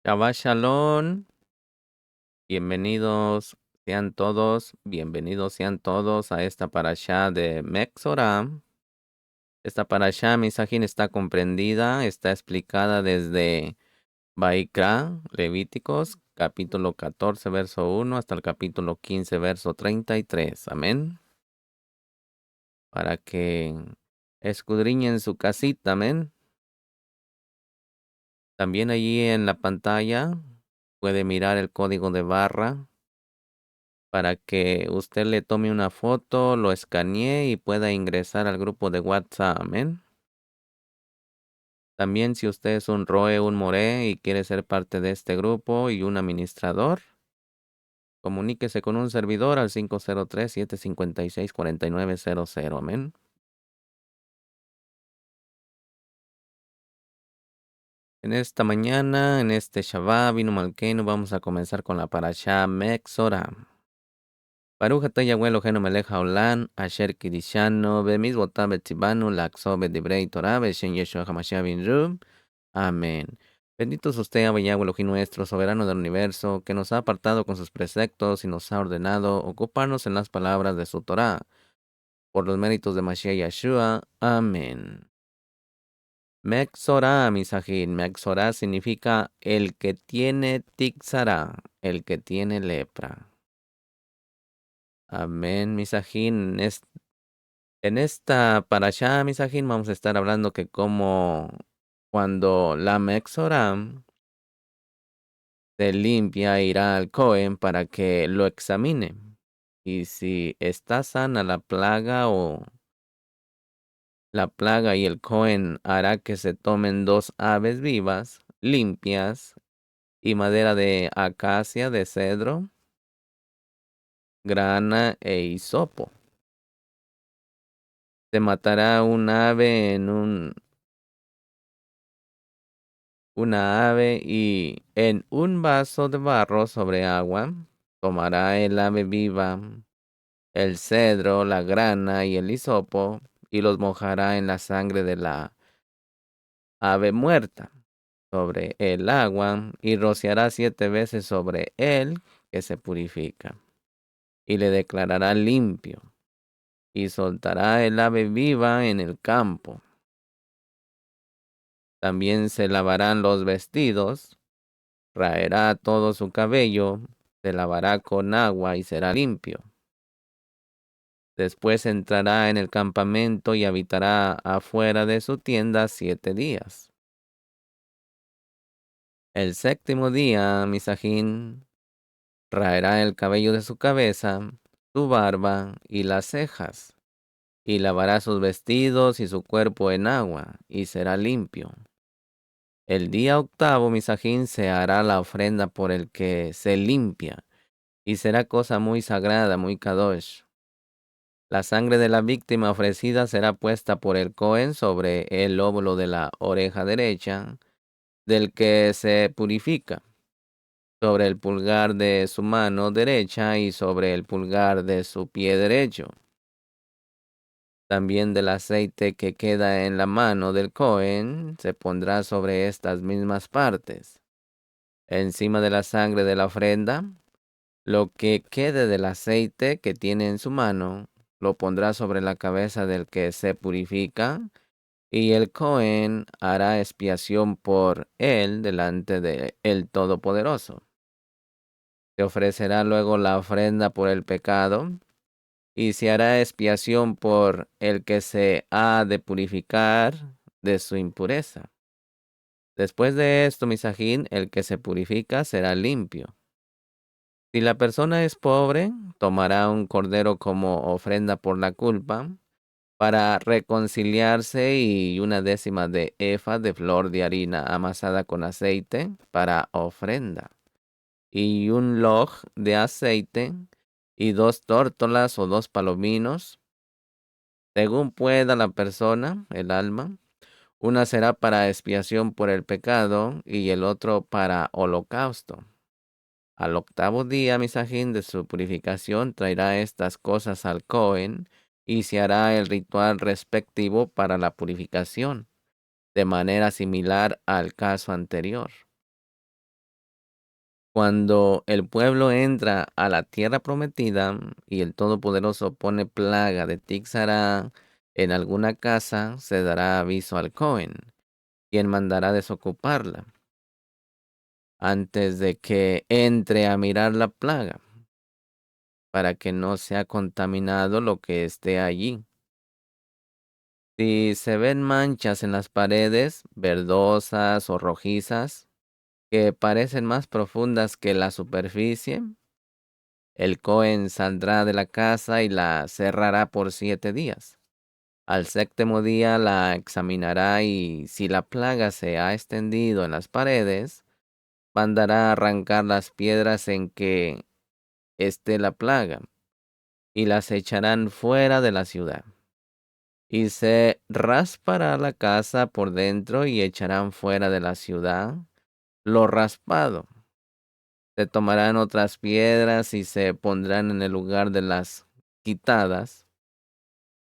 Shabbat Shalom, bienvenidos sean todos a esta parashá de Mexorá. Esta parashá, Misajín, está comprendida, está explicada desde Baikra, Levíticos, capítulo 14, verso 1, hasta el capítulo 15, verso 33. Amén. Para que escudriñen su casita, amén. También allí en la pantalla puede mirar el código de barra para que usted le tome una foto, lo escanee y pueda ingresar al grupo de WhatsApp. Amén. También si usted es un Roe, un More y quiere ser parte de este grupo y un administrador, comuníquese con un servidor al 503-756-4900. Amén. En esta mañana, en este Shabbat, Vino Malkeinu, vamos a comenzar con la parashá Mexorá. Baruch atah Yahweh Eloheinu melech haolam, asher kidishanu, bemitzvotav betzivanu, laxo bedivrei Torah, beshem Yeshua HaMashiach ben Ru. Amén. Bendito es usted, Abba Yahweh Elohim nuestro, soberano del universo, que nos ha apartado con sus preceptos y nos ha ordenado ocuparnos en las palabras de su Torah, por los méritos de Mashiach Yeshua. Amén. Mexorá, misajín. Mexorá significa el que tiene tixará, el que tiene lepra. Amén, misajín. En esta parashá, misajín, vamos a estar hablando que como cuando la Mexorá se limpia, irá al Cohen para que lo examine. Y si está sana la plaga y el Cohen hará que se tomen 2 aves vivas, limpias, y madera de acacia, de cedro, grana e hisopo. Se matará una ave y en un vaso de barro sobre agua tomará el ave viva, el cedro, la grana y el hisopo, y los mojará en la sangre de la ave muerta sobre el agua, y rociará 7 veces sobre él, que se purifica, y le declarará limpio, y soltará el ave viva en el campo. También se lavarán los vestidos, raerá todo su cabello, se lavará con agua y será limpio. Después entrará en el campamento y habitará afuera de su tienda 7 días. El 7º día, misajín, raerá el cabello de su cabeza, su barba y las cejas, y lavará sus vestidos y su cuerpo en agua, y será limpio. El día 8º, misajín, se hará la ofrenda por el que se limpia, y será cosa muy sagrada, muy kadosh. La sangre de la víctima ofrecida será puesta por el Cohen sobre el lóbulo de la oreja derecha del que se purifica, sobre el pulgar de su mano derecha y sobre el pulgar de su pie derecho. También del aceite que queda en la mano del Cohen se pondrá sobre estas mismas partes. Encima de la sangre de la ofrenda, lo que quede del aceite que tiene en su mano, lo pondrá sobre la cabeza del que se purifica, y el Cohen hará expiación por él delante de el Todopoderoso. Se ofrecerá luego la ofrenda por el pecado, y se hará expiación por el que se ha de purificar de su impureza. Después de esto, misajín, el que se purifica será limpio. Si la persona es pobre, tomará un cordero como ofrenda por la culpa, para reconciliarse, y 1/10 de efa de flor de harina amasada con aceite para ofrenda, y un log de aceite, y 2 tórtolas o 2 palominos, según pueda la persona, el alma. Una será para expiación por el pecado, y el otro para holocausto. Al 8º día, misajín, de su purificación, traerá estas cosas al Cohen, y se hará el ritual respectivo para la purificación, de manera similar al caso anterior. Cuando el pueblo entra a la tierra prometida y el Todopoderoso pone plaga de Tixará en alguna casa, se dará aviso al Cohen, quien mandará desocuparla antes de que entre a mirar la plaga, para que no sea contaminado lo que esté allí. Si se ven manchas en las paredes, verdosas o rojizas, que parecen más profundas que la superficie, el Cohen saldrá de la casa y la cerrará por 7 días. Al séptimo día la examinará y si la plaga se ha extendido en las paredes, mandará arrancar las piedras en que esté la plaga y las echarán fuera de la ciudad. Y se raspará la casa por dentro y echarán fuera de la ciudad lo raspado. Se tomarán otras piedras y se pondrán en el lugar de las quitadas.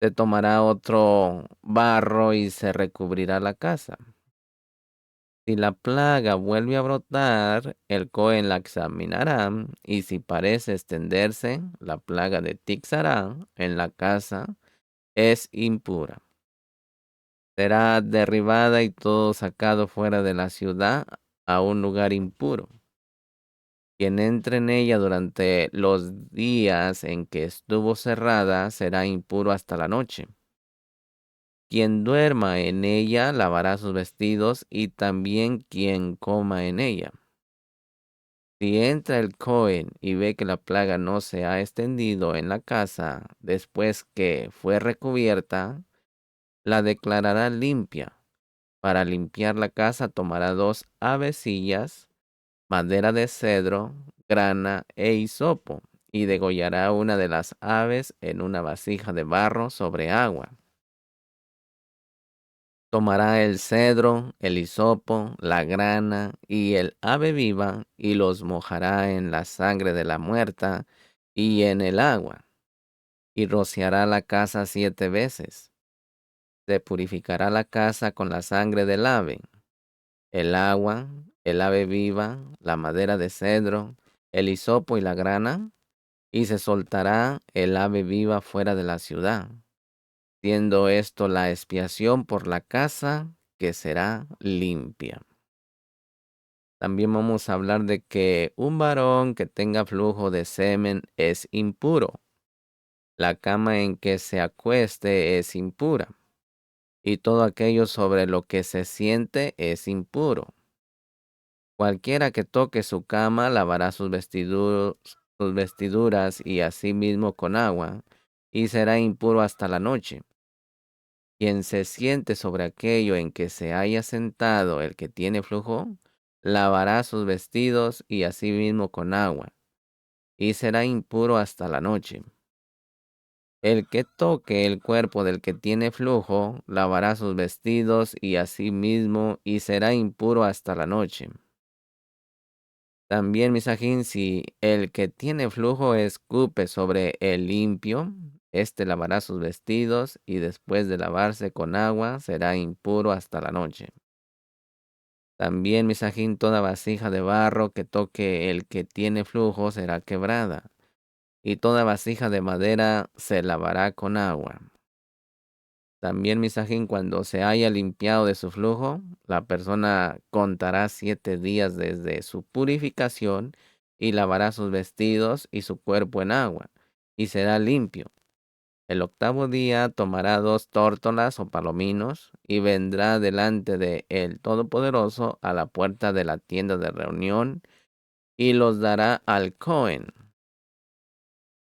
Se tomará otro barro y se recubrirá la casa. Si la plaga vuelve a brotar, el Cohen la examinará, y si parece extenderse la plaga de Tixará en la casa, es impura. Será derribada y todo sacado fuera de la ciudad a un lugar impuro. Quien entre en ella durante los días en que estuvo cerrada será impuro hasta la noche. Quien duerma en ella lavará sus vestidos y también quien coma en ella. Si entra el Cohen y ve que la plaga no se ha extendido en la casa después que fue recubierta, la declarará limpia. Para limpiar la casa tomará 2 avecillas, madera de cedro, grana e hisopo, y degollará una de las aves en una vasija de barro sobre agua. Tomará el cedro, el hisopo, la grana y el ave viva y los mojará en la sangre de la muerta y en el agua, y rociará la casa 7 veces. Se purificará la casa con la sangre del ave, el agua, el ave viva, la madera de cedro, el hisopo y la grana, y se soltará el ave viva fuera de la ciudad, siendo esto la expiación por la casa que será limpia. También vamos a hablar de que un varón que tenga flujo de semen es impuro. La cama en que se acueste es impura, y todo aquello sobre lo que se siente es impuro. Cualquiera que toque su cama lavará sus vestiduras y asimismo con agua, y será impuro hasta la noche. Quien se siente sobre aquello en que se haya sentado el que tiene flujo, lavará sus vestidos y asimismo con agua, y será impuro hasta la noche. El que toque el cuerpo del que tiene flujo, lavará sus vestidos y asimismo, y será impuro hasta la noche. También, Misajín, si el que tiene flujo escupe sobre el limpio, éste lavará sus vestidos y después de lavarse con agua será impuro hasta la noche. También, Misajín, toda vasija de barro que toque el que tiene flujo será quebrada, y toda vasija de madera se lavará con agua. También, Misajín, cuando se haya limpiado de su flujo, la persona contará 7 días desde su purificación y lavará sus vestidos y su cuerpo en agua, y será limpio. El octavo día tomará 2 tórtolas o palominos y vendrá delante de el Todopoderoso a la puerta de la tienda de reunión y los dará al Cohen,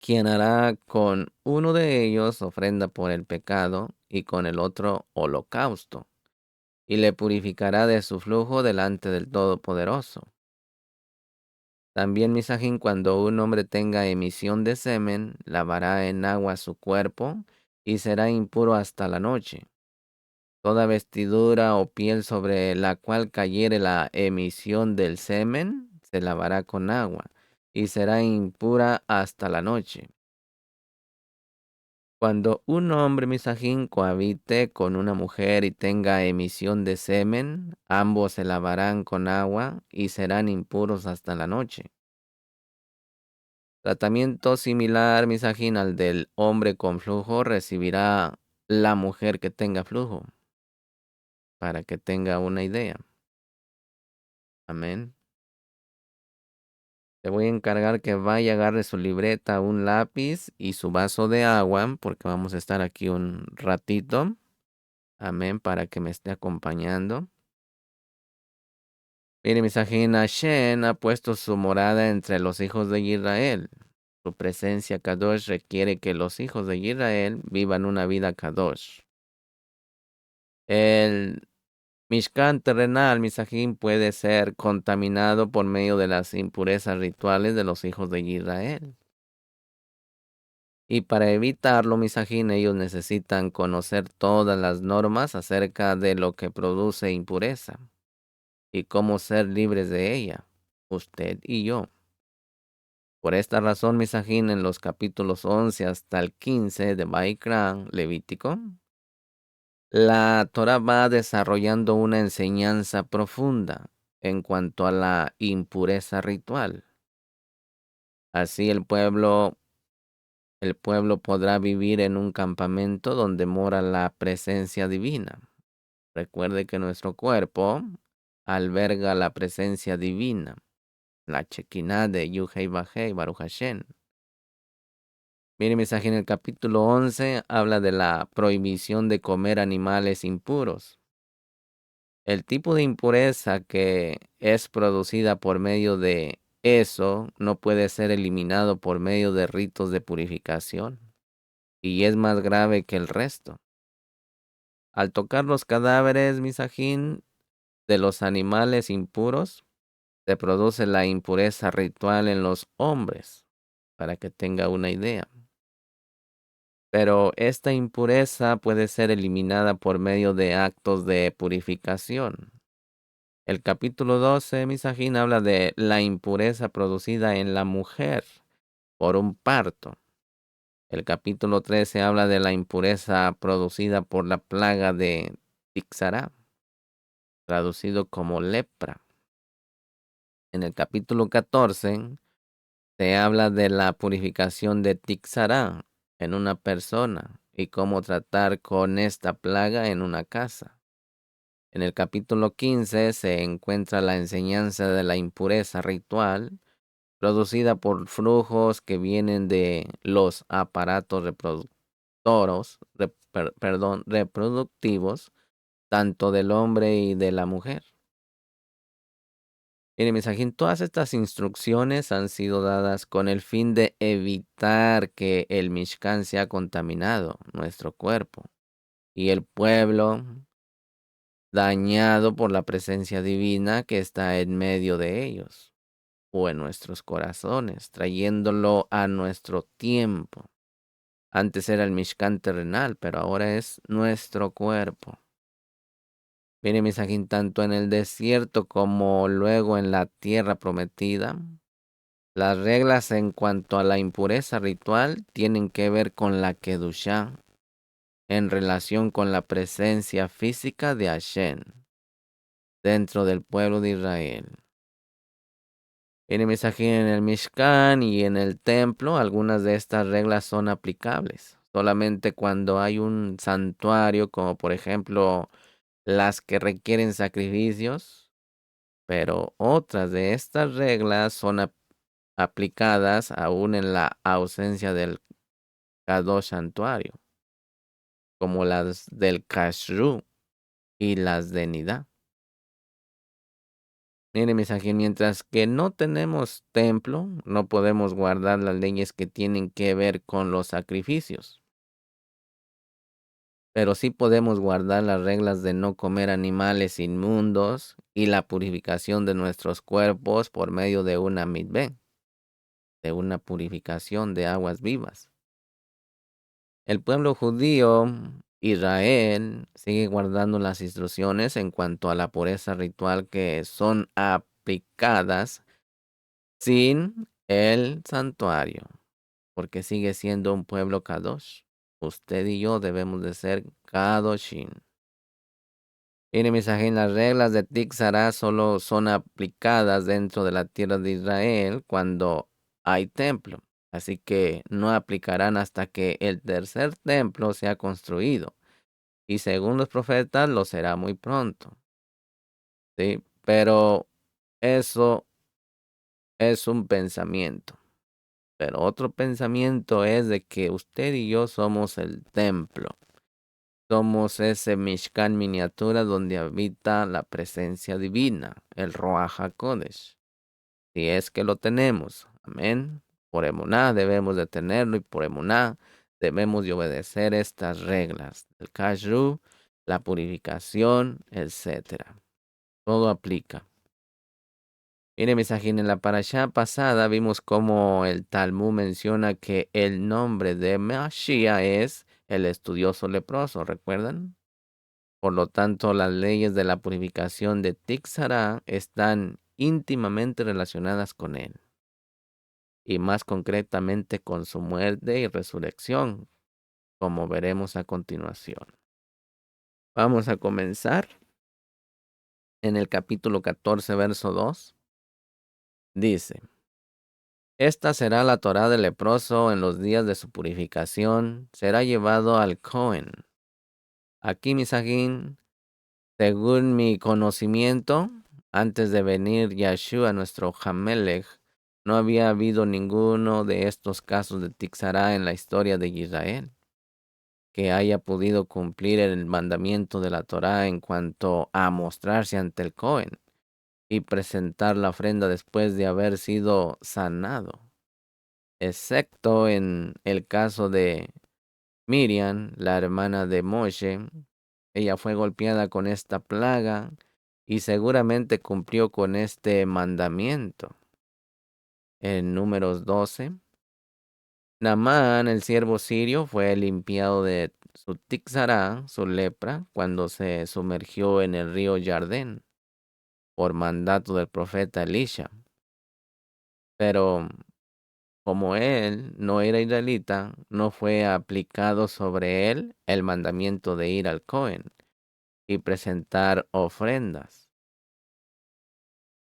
quien hará con uno de ellos ofrenda por el pecado y con el otro holocausto, y le purificará de su flujo delante del Todopoderoso. También, Misajín, cuando un hombre tenga emisión de semen, lavará en agua su cuerpo y será impuro hasta la noche. Toda vestidura o piel sobre la cual cayere la emisión del semen, se lavará con agua y será impura hasta la noche. Cuando un hombre misajín cohabite con una mujer y tenga emisión de semen, ambos se lavarán con agua y serán impuros hasta la noche. Tratamiento similar, misajín, al del hombre con flujo recibirá la mujer que tenga flujo, para que tenga una idea. Amén. Te voy a encargar que vaya, agarre su libreta, un lápiz y su vaso de agua, porque vamos a estar aquí un ratito. Amén, para que me esté acompañando. Mire, misajín, Hashem ha puesto su morada entre los hijos de Israel. Su presencia Kadosh requiere que los hijos de Israel vivan una vida Kadosh. El Mishkan terrenal, misajín, puede ser contaminado por medio de las impurezas rituales de los hijos de Israel. Y para evitarlo, misajín, ellos necesitan conocer todas las normas acerca de lo que produce impureza y cómo ser libres de ella, usted y yo. Por esta razón, misajín, en los capítulos 11 hasta el 15 de Baikra, Levítico, la Torah va desarrollando una enseñanza profunda en cuanto a la impureza ritual. Así el pueblo podrá vivir en un campamento donde mora la presencia divina. Recuerde que nuestro cuerpo alberga la presencia divina, la Shekinah de Yuhei Bajei Baruch Hashem. Mire, mensaje en el capítulo 11 habla de la prohibición de comer animales impuros. El tipo de impureza que es producida por medio de eso no puede ser eliminado por medio de ritos de purificación y es más grave que el resto. Al tocar los cadáveres, misajín, de los animales impuros, se produce la impureza ritual en los hombres, para que tenga una idea. Pero esta impureza puede ser eliminada por medio de actos de purificación. El capítulo 12, misajín, habla de la impureza producida en la mujer por un parto. El capítulo 13 habla de la impureza producida por la plaga de Tixará, traducido como lepra. En el capítulo 14 se habla de la purificación de Tixará en una persona y cómo tratar con esta plaga en una casa. En el capítulo 15 se encuentra la enseñanza de la impureza ritual producida por flujos que vienen de los aparatos reproductivos, tanto del hombre y de la mujer. Mire, mensajín, todas estas instrucciones han sido dadas con el fin de evitar que el Mishkan sea contaminado, nuestro cuerpo, y el pueblo dañado por la presencia divina que está en medio de ellos o en nuestros corazones, trayéndolo a nuestro tiempo. Antes era el Mishkan terrenal, pero ahora es nuestro cuerpo. Mire, misajín, tanto en el desierto como luego en la tierra prometida, las reglas en cuanto a la impureza ritual tienen que ver con la Kedushá en relación con la presencia física de Hashem dentro del pueblo de Israel. Mire, misajín, en el Mishkan y en el templo, algunas de estas reglas son aplicables. Solamente cuando hay un santuario, como por ejemplo las que requieren sacrificios, pero otras de estas reglas son aplicadas aún en la ausencia del Kadosh santuario, como las del Kashru y las de Nidá. Mire, mensaje, mientras que no tenemos templo, no podemos guardar las leyes que tienen que ver con los sacrificios. Pero sí podemos guardar las reglas de no comer animales inmundos y la purificación de nuestros cuerpos por medio de una mitveh, de una purificación de aguas vivas. El pueblo judío, Israel, sigue guardando las instrucciones en cuanto a la pureza ritual que son aplicadas sin el santuario, porque sigue siendo un pueblo kadosh, Usted y yo debemos de ser Kadoshim. Miren, mis ajín, las reglas de Tixará solo son aplicadas dentro de la tierra de Israel cuando hay templo. Así que no aplicarán hasta que el tercer templo sea construido. Y según los profetas, lo será muy pronto. ¿Sí? Pero eso es un pensamiento. Pero otro pensamiento es de que usted y yo somos el templo. Somos ese Mishkan miniatura donde habita la presencia divina, el Ruach HaKodesh. Si es que lo tenemos, amén. Por emuná debemos de tenerlo y por emuná debemos de obedecer estas reglas, el kashrut, la purificación, etcétera. Todo aplica. Mire, misajín, en la parashá pasada vimos cómo el Talmud menciona que el nombre de Mashiach es el estudioso leproso, ¿recuerdan? Por lo tanto, las leyes de la purificación de Tixará están íntimamente relacionadas con él, y más concretamente con su muerte y resurrección, como veremos a continuación. Vamos a comenzar en el capítulo 14, verso 2. Dice: Esta será la Torá del leproso en los días de su purificación, será llevado al Cohen. Aquí, misajín, según mi conocimiento, antes de venir Yahshua, nuestro Hamelech, no había habido ninguno de estos casos de Tixará en la historia de Israel que haya podido cumplir el mandamiento de la Torá en cuanto a mostrarse ante el Cohen y presentar la ofrenda después de haber sido sanado, excepto en el caso de Miriam, la hermana de Moshe. Ella fue golpeada con esta plaga y seguramente cumplió con este mandamiento. En Números 12, Naamán, el siervo sirio, fue limpiado de su tixará, su lepra, cuando se sumergió en el río Jardén, por mandato del profeta Elisha. Pero como él no era israelita, no fue aplicado sobre él el mandamiento de ir al Cohen y presentar ofrendas.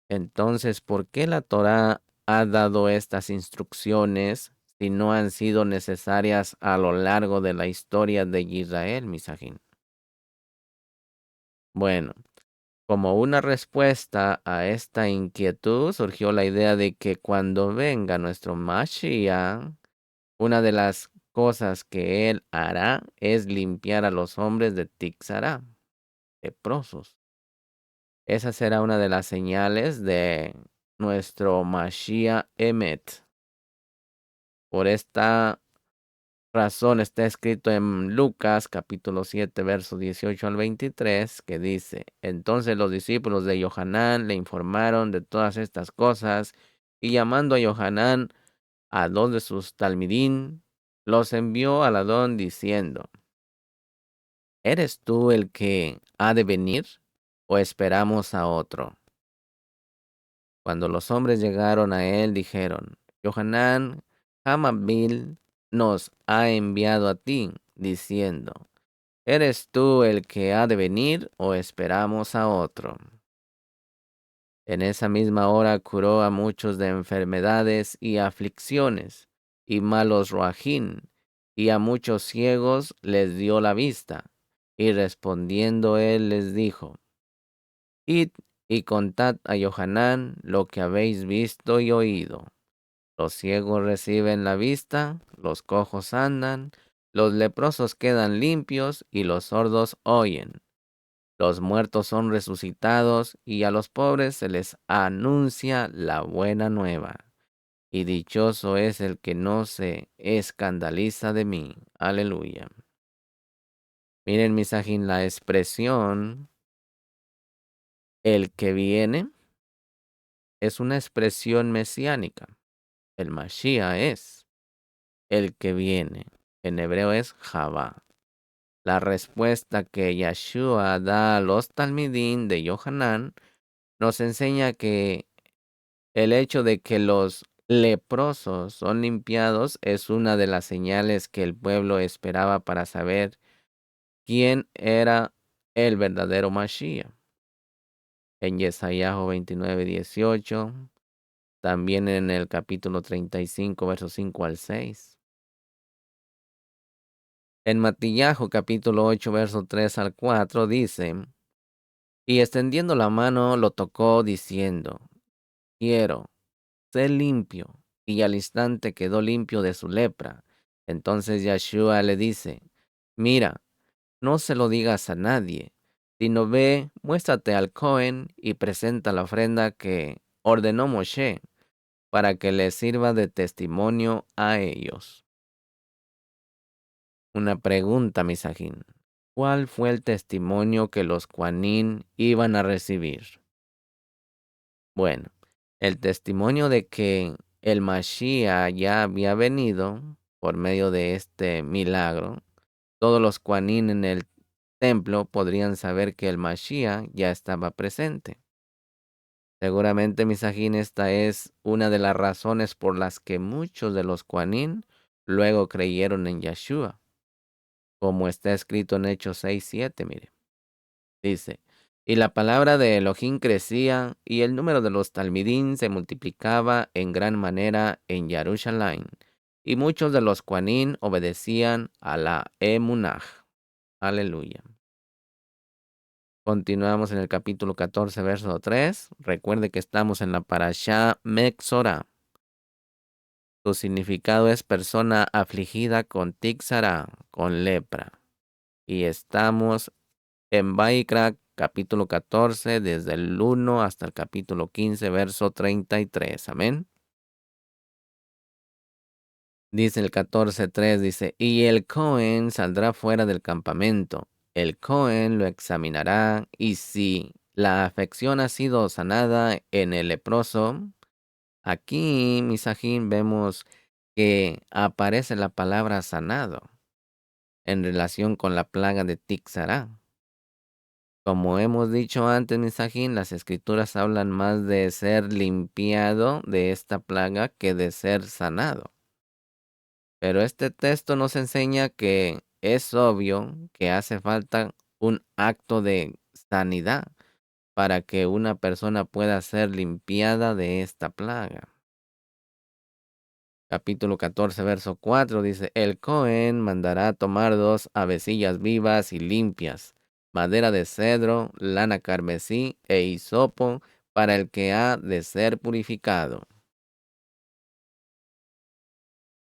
Entonces, ¿por qué la Torá ha dado estas instrucciones si no han sido necesarias a lo largo de la historia de Israel, misajín? Bueno, como una respuesta a esta inquietud surgió la idea de que cuando venga nuestro Mashiach, una de las cosas que él hará es limpiar a los hombres de Tixará, leprosos. Esa será una de las señales de nuestro Mashiach Emet. Por esta razón está escrito en Lucas capítulo 7, verso 18 al 23, que dice: Entonces los discípulos de Johanán le informaron de todas estas cosas, y llamando a Johanán a dos de sus talmidín, los envió al Adón diciendo: ¿Eres tú el que ha de venir, o esperamos a otro? Cuando los hombres llegaron a él, dijeron: Johanán Hamabil nos ha enviado a ti, diciendo: ¿Eres tú el que ha de venir, o esperamos a otro? En esa misma hora curó a muchos de enfermedades y aflicciones, y malos ruajín, y a muchos ciegos les dio la vista. Y respondiendo él les dijo: Id y contad a Johanán lo que habéis visto y oído. Los ciegos reciben la vista, los cojos andan, los leprosos quedan limpios y los sordos oyen. Los muertos son resucitados y a los pobres se les anuncia la buena nueva. Y dichoso es el que no se escandaliza de mí. Aleluya. Miren, misajín, la expresión el que viene es una expresión mesiánica. El Mashiach es el que viene. En hebreo es Javá. La respuesta que Yahshua da a los talmidín de Yohanan nos enseña que el hecho de que los leprosos son limpiados es una de las señales que el pueblo esperaba para saber quién era el verdadero Mashiach. En Yesayahu 29:18, también en el capítulo 35, versos 5 al 6. En Matillahu capítulo 8, verso 3 al 4 dice, y extendiendo la mano lo tocó diciendo, quiero, sé limpio. Y al instante quedó limpio de su lepra. Entonces Yeshua le dice, mira, no se lo digas a nadie, sino ve, muéstrate al Cohen y presenta la ofrenda que ordenó Moshe para que les sirva de testimonio a ellos. Una pregunta, Misajín. ¿Cuál fue el testimonio que los Cuanín iban a recibir? Bueno, el testimonio de que el Mashiach ya había venido por medio de este milagro. Todos los Cuanín en el templo podrían saber que el Mashiach ya estaba presente. Seguramente, Misajín, esta es una de las razones por las que muchos de los Cuanín luego creyeron en Yeshua, como está escrito en Hechos 6:7, mire. Dice, y la palabra de Elohim crecía, y el número de los talmidín se multiplicaba en gran manera en Jerusalén, y muchos de los Cuanín obedecían a la Emunaj. Aleluya. Continuamos en el capítulo 14, verso 3. Recuerde que estamos en la parashá Mexorá. Su significado es persona afligida con tixara, con lepra. Y estamos en Baikra, capítulo 14, desde el 1 hasta el capítulo 15, verso 33. Amén. Dice el 14:3, dice, y el Cohen saldrá fuera del campamento. El Cohen lo examinará, y si la afección ha sido sanada en el leproso, aquí, Misajín, vemos que aparece la palabra sanado en relación con la plaga de Tixará. Como hemos dicho antes, Misajín, las escrituras hablan más de ser limpiado de esta plaga que de ser sanado. Pero este texto nos enseña que es obvio que hace falta un acto de sanidad para que una persona pueda ser limpiada de esta plaga. Capítulo 14, verso 4 dice, el Cohen mandará tomar 2 avecillas vivas y limpias, madera de cedro, lana carmesí e hisopo para el que ha de ser purificado.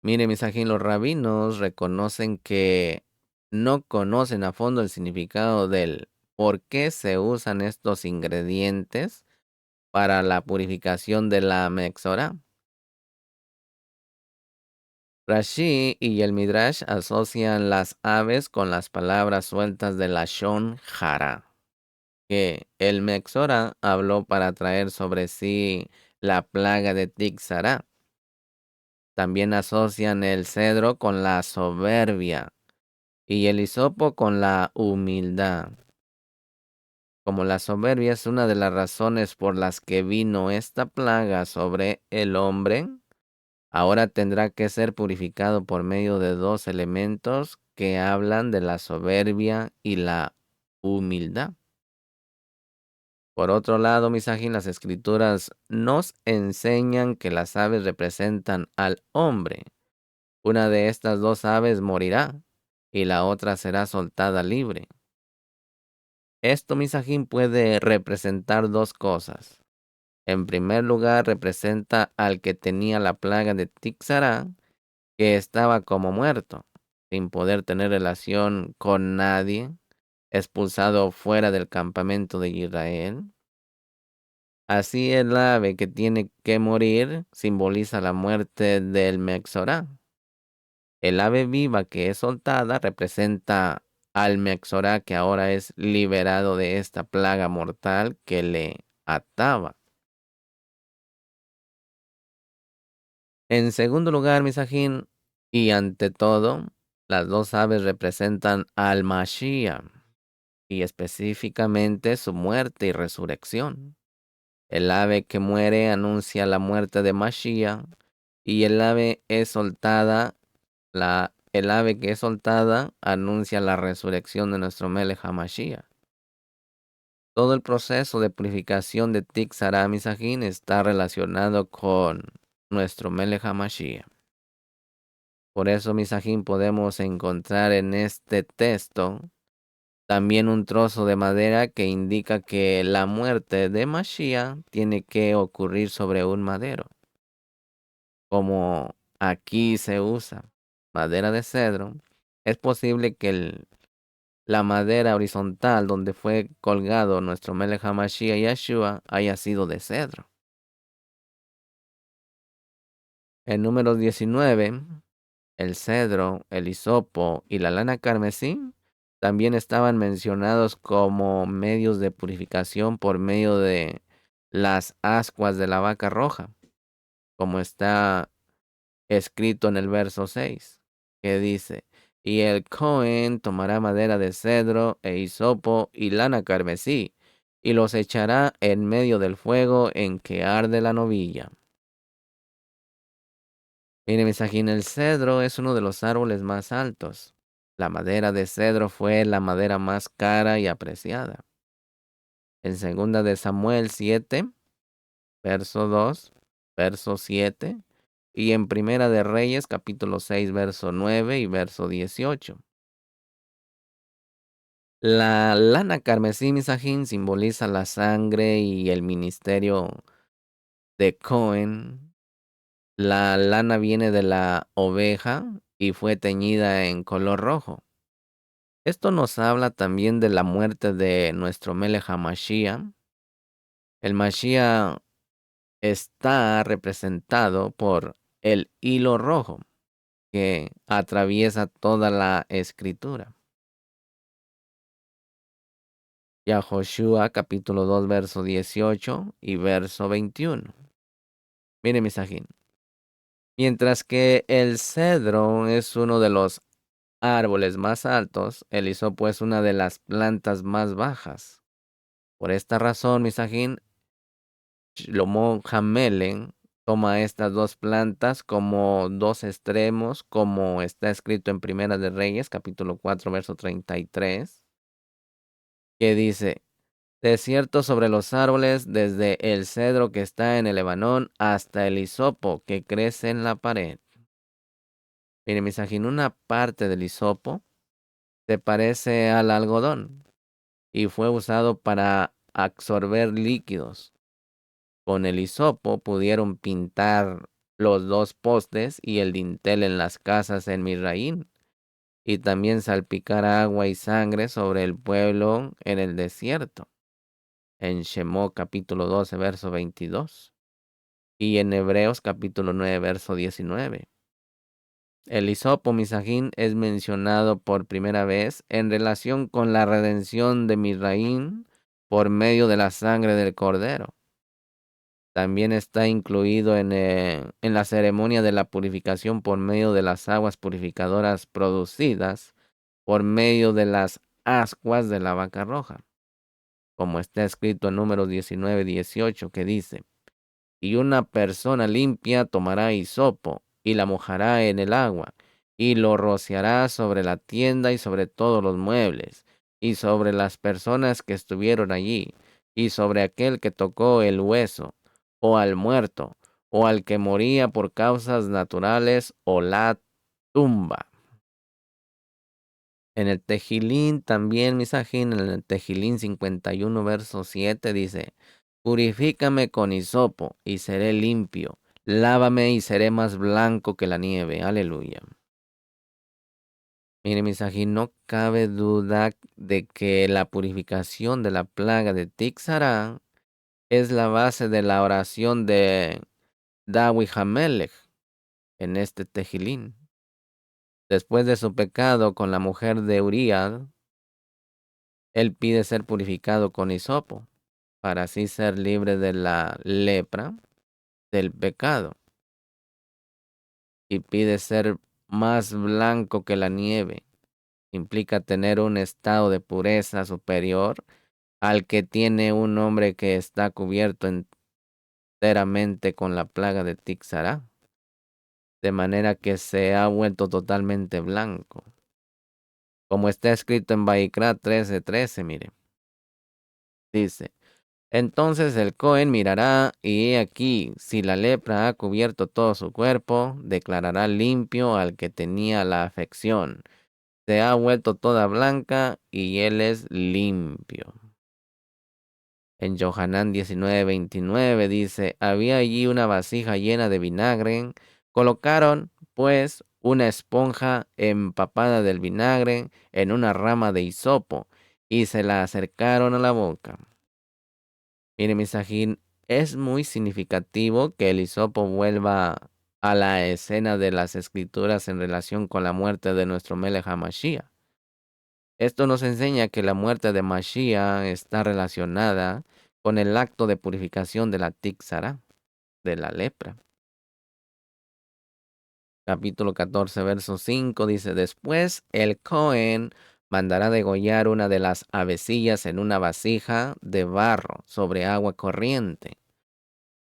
Mire, Misajín, los rabinos reconocen que no conocen a fondo el significado del por qué se usan estos ingredientes para la purificación de la Mexorá. Rashi y el Midrash asocian las aves con las palabras sueltas de Lashon Hara, que el Mexora habló para traer sobre sí la plaga de Tixará. También asocian el cedro con la soberbia y el hisopo con la humildad. Como la soberbia es una de las razones por las que vino esta plaga sobre el hombre, ahora tendrá que ser purificado por medio de 2 elementos que hablan de la soberbia y la humildad. Por otro lado, Misajín, las escrituras nos enseñan que las aves representan al hombre. Una de estas 2 aves morirá y la otra será soltada libre. Esto, Misajín, puede representar 2 cosas. En primer lugar, representa al que tenía la plaga de Tixará, que estaba como muerto, sin poder tener relación con nadie, expulsado fuera del campamento de Israel. Así el ave que tiene que morir simboliza la muerte del Mexorá. El ave viva que es soltada representa al Mexorá que ahora es liberado de esta plaga mortal que le ataba. En segundo lugar, Misajín, y ante todo, las 2 aves representan al Mashiach y específicamente su muerte y resurrección. El ave que muere anuncia la muerte de Mashiach y el ave es soltada, el ave que es soltada anuncia la resurrección de nuestro Melech HaMashiach. Todo el proceso de purificación de Tixara Misajín está relacionado con nuestro Melech HaMashiach. Por eso, Misajín, podemos encontrar en este texto también un trozo de madera que indica que la muerte de Mashiach tiene que ocurrir sobre un madero. Como aquí se usa madera de cedro, es posible que la madera horizontal donde fue colgado nuestro Melech HaMashiach Yeshua haya sido de cedro. En número 19, el cedro, el hisopo y la lana carmesí también estaban mencionados como medios de purificación por medio de las ascuas de la vaca roja, como está escrito en el verso 6, que dice: y el Cohen tomará madera de cedro e hisopo y lana carmesí, y los echará en medio del fuego en que arde la novilla. Mire, Misajín, el cedro es uno de los árboles más altos. La madera de cedro fue la madera más cara y apreciada. En segunda de Samuel 7, verso 2, verso 7, y en Primera de Reyes, capítulo 6, verso 9 y verso 18. La lana carmesí, Misajín, simboliza la sangre y el ministerio de Cohen. La lana viene de la oveja y fue teñida en color rojo. Esto nos habla también de la muerte de nuestro Melech HaMashiach. El Mashiach está representado por el hilo rojo que atraviesa toda la escritura. Yahoshua capítulo 2 verso 18 y verso 21. Mire, Misajín. Mientras que el cedro es uno de los árboles más altos, el hisopo es una de las plantas más bajas. Por esta razón, Misajín, Shlomo Hamelen toma estas dos plantas como dos extremos, como está escrito en Primera de Reyes, capítulo 4, verso 33, que dice: desierto sobre los árboles, desde el cedro que está en el Lebanón hasta el hisopo que crece en la pared. Mire, Misajín, una parte del hisopo se parece al algodón y fue usado para absorber líquidos. Con el hisopo pudieron pintar los dos postes y el dintel en las casas en Misraín, y también salpicar agua y sangre sobre el pueblo en el desierto, en Shemó capítulo 12, verso 22, y en Hebreos capítulo 9, verso 19. El hisopo Misajín es mencionado por primera vez en relación con la redención de Misraín por medio de la sangre del cordero. También está incluido en la ceremonia de la purificación por medio de las aguas purificadoras producidas por medio de las ascuas de la vaca roja, como está escrito en Números 19:18, que dice: y una persona limpia tomará hisopo y la mojará en el agua, y lo rociará sobre la tienda y sobre todos los muebles, y sobre las personas que estuvieron allí, y sobre aquel que tocó el hueso, o al muerto, o al que moría por causas naturales, o la tumba. En el Tejilín también, Misajín, en el Tejilín 51, verso 7 dice: purifícame con hisopo y seré limpio. Lávame y seré más blanco que la nieve. Aleluya. Mire, Misajín, no cabe duda de que la purificación de la plaga de Tixará es la base de la oración de Dawi Hamelech en este Tejilín. Después de su pecado con la mujer de Uriad, él pide ser purificado con hisopo, para así ser libre de la lepra del pecado, y pide ser más blanco que la nieve. Implica tener un estado de pureza superior al que tiene un hombre que está cubierto enteramente con la plaga de Tixará. de manera que se ha vuelto totalmente blanco. Como está escrito en Vaikra 13:13, mire. Dice, entonces el Cohen mirará, y he aquí, si la lepra ha cubierto todo su cuerpo, declarará limpio al que tenía la afección. Se ha vuelto toda blanca, y él es limpio. En Johanán 19:29 dice, había allí una vasija llena de vinagre. Colocaron, pues, una esponja empapada del vinagre en una rama de hisopo, y se la acercaron a la boca. Mire, Misajín, es muy significativo que el hisopo vuelva a la escena de las escrituras en relación con la muerte de nuestro Melech HaMashiach. Esto nos enseña que la muerte de Mashiach está relacionada con el acto de purificación de la Tixara, de la lepra. Capítulo 14, verso 5 dice, después el Cohen mandará degollar una de las avecillas en una vasija de barro sobre agua corriente.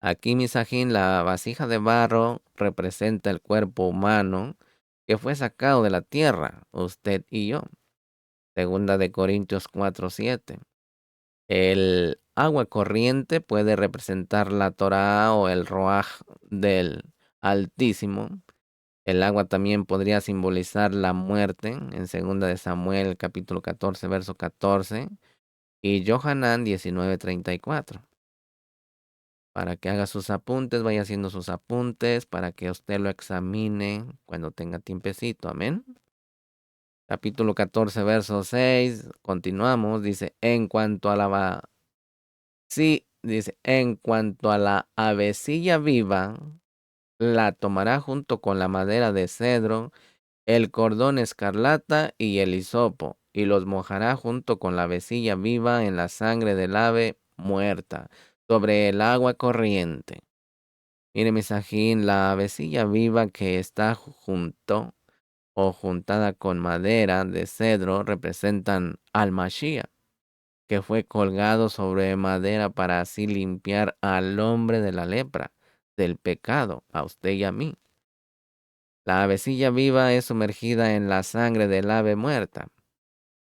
Aquí, Misajín, la vasija de barro representa el cuerpo humano que fue sacado de la tierra, usted y yo. Segunda de Corintios 4:7. El agua corriente puede representar la Torá o el Roaj del Altísimo. El agua también podría simbolizar la muerte en segunda de Samuel capítulo 14, verso 14 y Johanán 19:34. Para que haga sus apuntes, vaya haciendo sus apuntes para que usted lo examine cuando tenga tiempecito. Amén. Capítulo 14, verso 6. Continuamos. Dice, en cuanto a la avecilla viva, la tomará junto con la madera de cedro, el cordón escarlata y el hisopo, y los mojará junto con la avecilla viva en la sangre del ave muerta, sobre el agua corriente. Mire, Misajín, la avecilla viva que está junto o juntada con madera de cedro representan al Mashiach, que fue colgado sobre madera para así limpiar al hombre de la lepra, del pecado, a usted y a mí. La avecilla viva es sumergida en la sangre del ave muerta.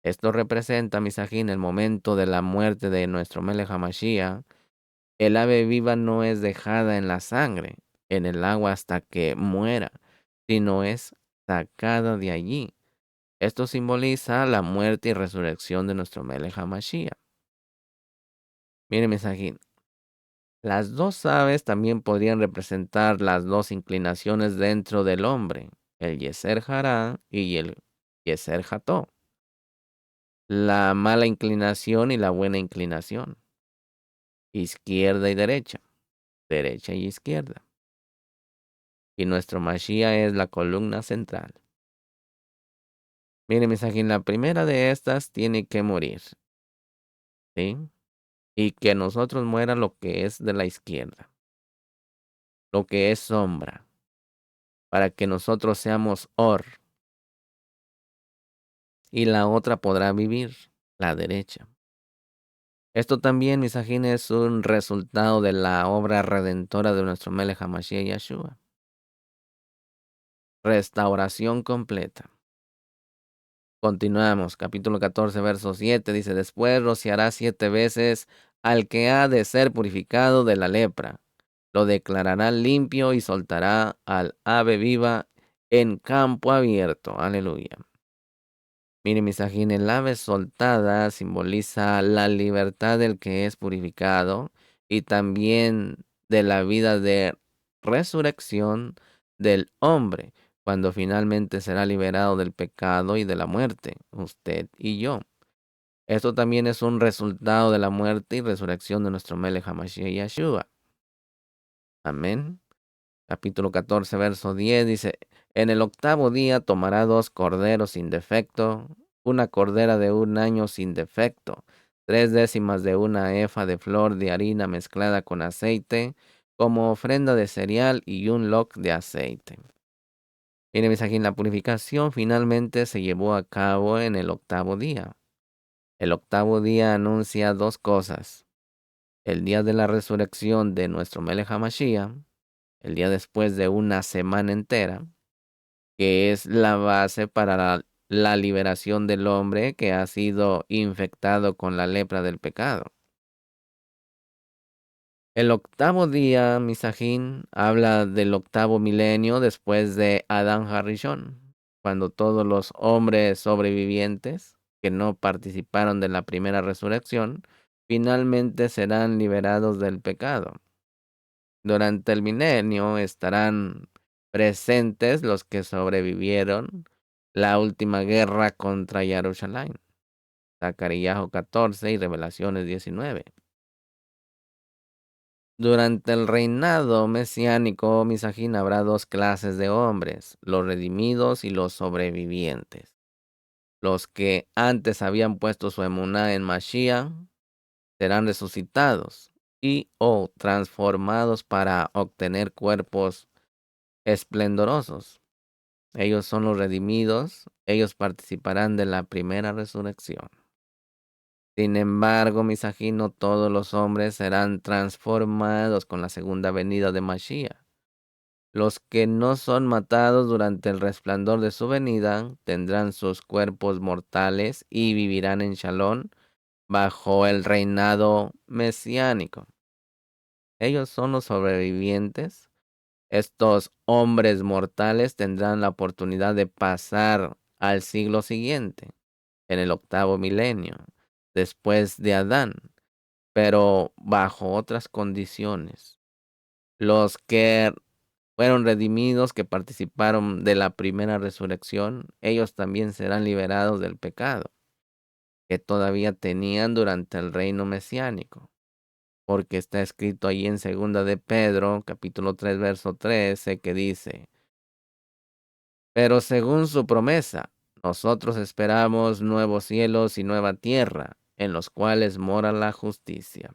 Esto representa, Misajín, el momento de la muerte de nuestro Melech HaMashiach. El ave viva no es dejada en la sangre, en el agua hasta que muera, sino es sacada de allí. Esto simboliza la muerte y resurrección de nuestro Melech HaMashiach. Mire, Misajín, las dos aves también podrían representar las dos inclinaciones dentro del hombre, el Yeser Hará y el Yeser Ható, la mala inclinación y la buena inclinación, izquierda y derecha, derecha y izquierda. Y nuestro Mashiach es la columna central. Mire, Misajín, la primera de estas tiene que morir, ¿sí? Y que nosotros muera lo que es de la izquierda, lo que es sombra, para que nosotros seamos or, y la otra podrá vivir, la derecha. Esto también, Misajín, es un resultado de la obra redentora de nuestro Melech HaMashiach Yeshua. Restauración completa. Continuamos, capítulo 14, verso 7, dice, después rociará 7 veces al que ha de ser purificado de la lepra. Lo declarará limpio y soltará al ave viva en campo abierto. Aleluya. Mire, Misajín, el ave soltada simboliza la libertad del que es purificado y también de la vida de resurrección del hombre, cuando finalmente será liberado del pecado y de la muerte, usted y yo. Esto también es un resultado de la muerte y resurrección de nuestro Melech HaMashiach Yeshua. Amén. Capítulo 14, verso 10 dice, en el octavo día tomará 2 corderos sin defecto, una cordera de 1 año sin defecto, 3/10 de una efa de flor de harina mezclada con aceite, como ofrenda de cereal y un loc de aceite. Mire, mis aquí, la purificación finalmente se llevó a cabo en el octavo día. El octavo día anuncia 2 cosas. El día de la resurrección de nuestro Melech HaMashiach, el día después de una semana entera, que es la base para la liberación del hombre que ha sido infectado con la lepra del pecado. El octavo día, Misajín, habla del octavo milenio después de Adán Harishon, cuando todos los hombres sobrevivientes que no participaron de la primera resurrección finalmente serán liberados del pecado. Durante el milenio estarán presentes los que sobrevivieron la última guerra contra Jerusalén. Zacarías 14 y Revelaciones 19. Durante el reinado mesiánico, Misajín, habrá dos clases de hombres, los redimidos y los sobrevivientes. Los que antes habían puesto su emuná en Mashiach serán resucitados y o transformados para obtener cuerpos esplendorosos. Ellos son los redimidos, ellos participarán de la primera resurrección. Sin embargo, Misají, no todos los hombres serán transformados con la segunda venida de Mashiach. Los que no son matados durante el resplandor de su venida tendrán sus cuerpos mortales y vivirán en Shalom bajo el reinado mesiánico. Ellos son los sobrevivientes. Estos hombres mortales tendrán la oportunidad de pasar al siglo siguiente, en el octavo milenio, después de Adán, pero bajo otras condiciones. Los que fueron redimidos, que participaron de la primera resurrección, ellos también serán liberados del pecado que todavía tenían durante el reino mesiánico. Porque está escrito ahí en segunda de Pedro, capítulo 3, verso 13, que dice: pero según su promesa, nosotros esperamos nuevos cielos y nueva tierra, en los cuales mora la justicia.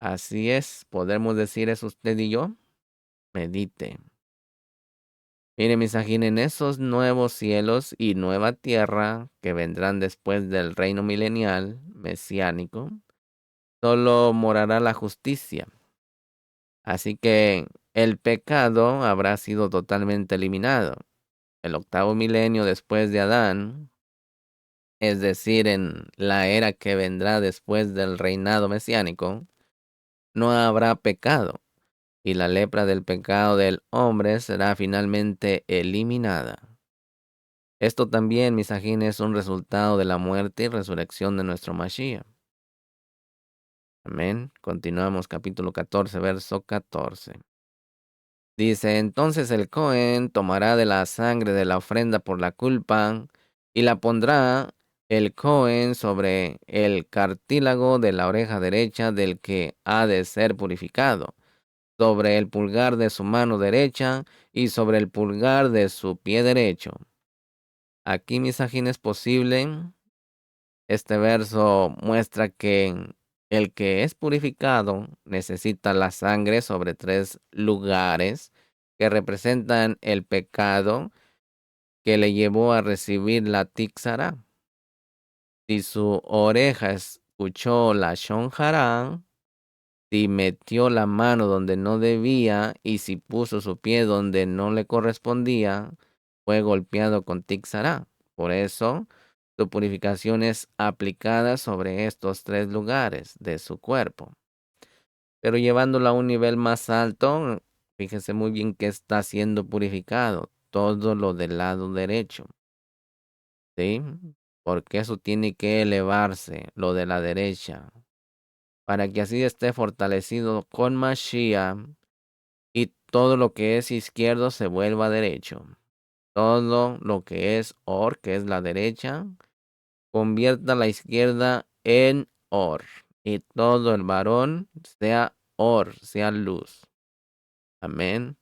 Así es, ¿podemos decir eso usted y yo? Medite. Mire, misajín, en esos nuevos cielos y nueva tierra que vendrán después del reino milenial mesiánico, solo morará la justicia. Así que el pecado habrá sido totalmente eliminado. El octavo milenio después de Adán, es decir, en la era que vendrá después del reinado mesiánico, no habrá pecado, y la lepra del pecado del hombre será finalmente eliminada. Esto también, misajín, es un resultado de la muerte y resurrección de nuestro Mashiach. Amén. Continuamos capítulo 14, verso 14. Dice: entonces el Cohen tomará de la sangre de la ofrenda por la culpa y la pondrá el Cohen sobre el cartílago de la oreja derecha del que ha de ser purificado, sobre el pulgar de su mano derecha y sobre el pulgar de su pie derecho. Aquí, misajín, es posible. Este verso muestra que el que es purificado necesita la sangre sobre tres lugares que representan el pecado que le llevó a recibir la tixará. Si su oreja escuchó la shonjará, si metió la mano donde no debía y si puso su pie donde no le correspondía, fue golpeado con tixará. Por eso, su purificación es aplicada sobre estos tres lugares de su cuerpo. Pero llevándolo a un nivel más alto, fíjese muy bien que está siendo purificado todo lo del lado derecho. ¿Sí? Porque eso tiene que elevarse, lo de la derecha, para que así esté fortalecido con Mashiach y todo lo que es izquierdo se vuelva derecho. Todo lo que es Or, que es la derecha, convierta la izquierda en Or. Y todo el varón sea Or, sea luz. Amén.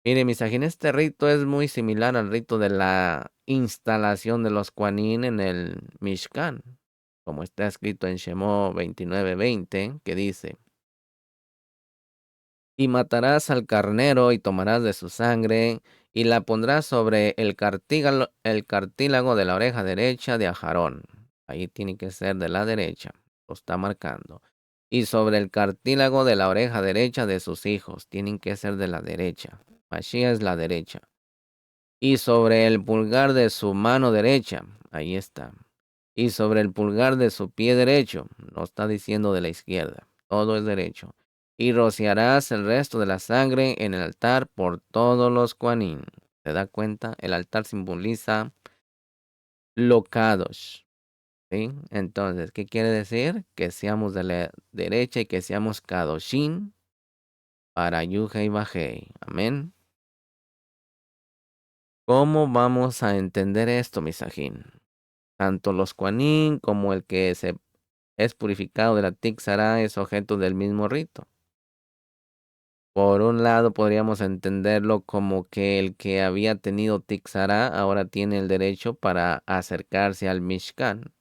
Mire, misajín, este rito es muy similar al rito de la instalación de los Kohanim en el Mishkan, como está escrito en Shemó 29:20, que dice: y matarás al carnero y tomarás de su sangre y la pondrás sobre el cartílago de la oreja derecha de Aarón. Ahí tiene que ser de la derecha, lo está marcando. y sobre el cartílago de la oreja derecha de sus hijos. Tienen que ser de la derecha. Mashiach es la derecha. Y sobre el pulgar de su mano derecha. Ahí está. Y sobre el pulgar de su pie derecho. No está diciendo de la izquierda. Todo es derecho. Y rociarás el resto de la sangre en el altar por todos los Kohanim. ¿Se da cuenta? El altar simboliza lo Kadosh. ¿Sí? Entonces, ¿qué quiere decir? Que seamos de la derecha y que seamos Kadoshim para Yuhei Bajei. Amén. ¿Cómo vamos a entender esto, Misajín? Tanto los Kuanín como el que se es purificado de la Tixara es objeto del mismo rito. Por un lado, podríamos entenderlo como que el que había tenido Tixara ahora tiene el derecho para acercarse al Mishkan.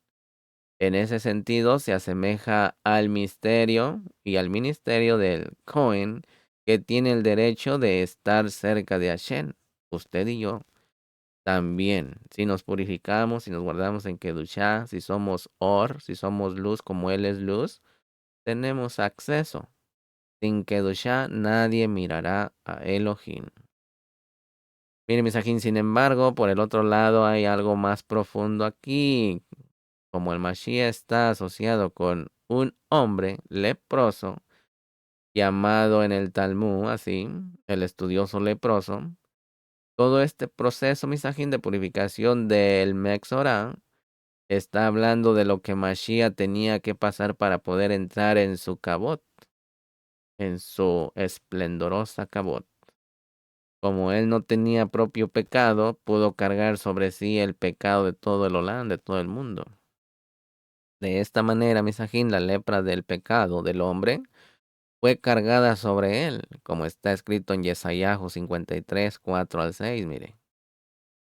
En ese sentido, se asemeja al misterio y al ministerio del Cohen, que tiene el derecho de estar cerca de Hashem, usted y yo. También, si nos purificamos, si nos guardamos en Kedushá, si somos Or, si somos luz como Él es luz, tenemos acceso. Sin Kedushá nadie mirará a Elohim. Mire, Misajín, sin embargo, por el otro lado hay algo más profundo aquí. Como el Mashiach está asociado con un hombre leproso, llamado en el Talmud así, el estudioso leproso, todo este proceso, Misajín, de purificación del Mexorá, está hablando de lo que Mashiach tenía que pasar para poder entrar en su cabot, en su esplendorosa cabot. Como él no tenía propio pecado, pudo cargar sobre sí el pecado de todo el Olán, de todo el mundo. De esta manera, Misajín, la lepra del pecado del hombre fue cargada sobre él, como está escrito en Yesayahu 53, 4 al 6, mire.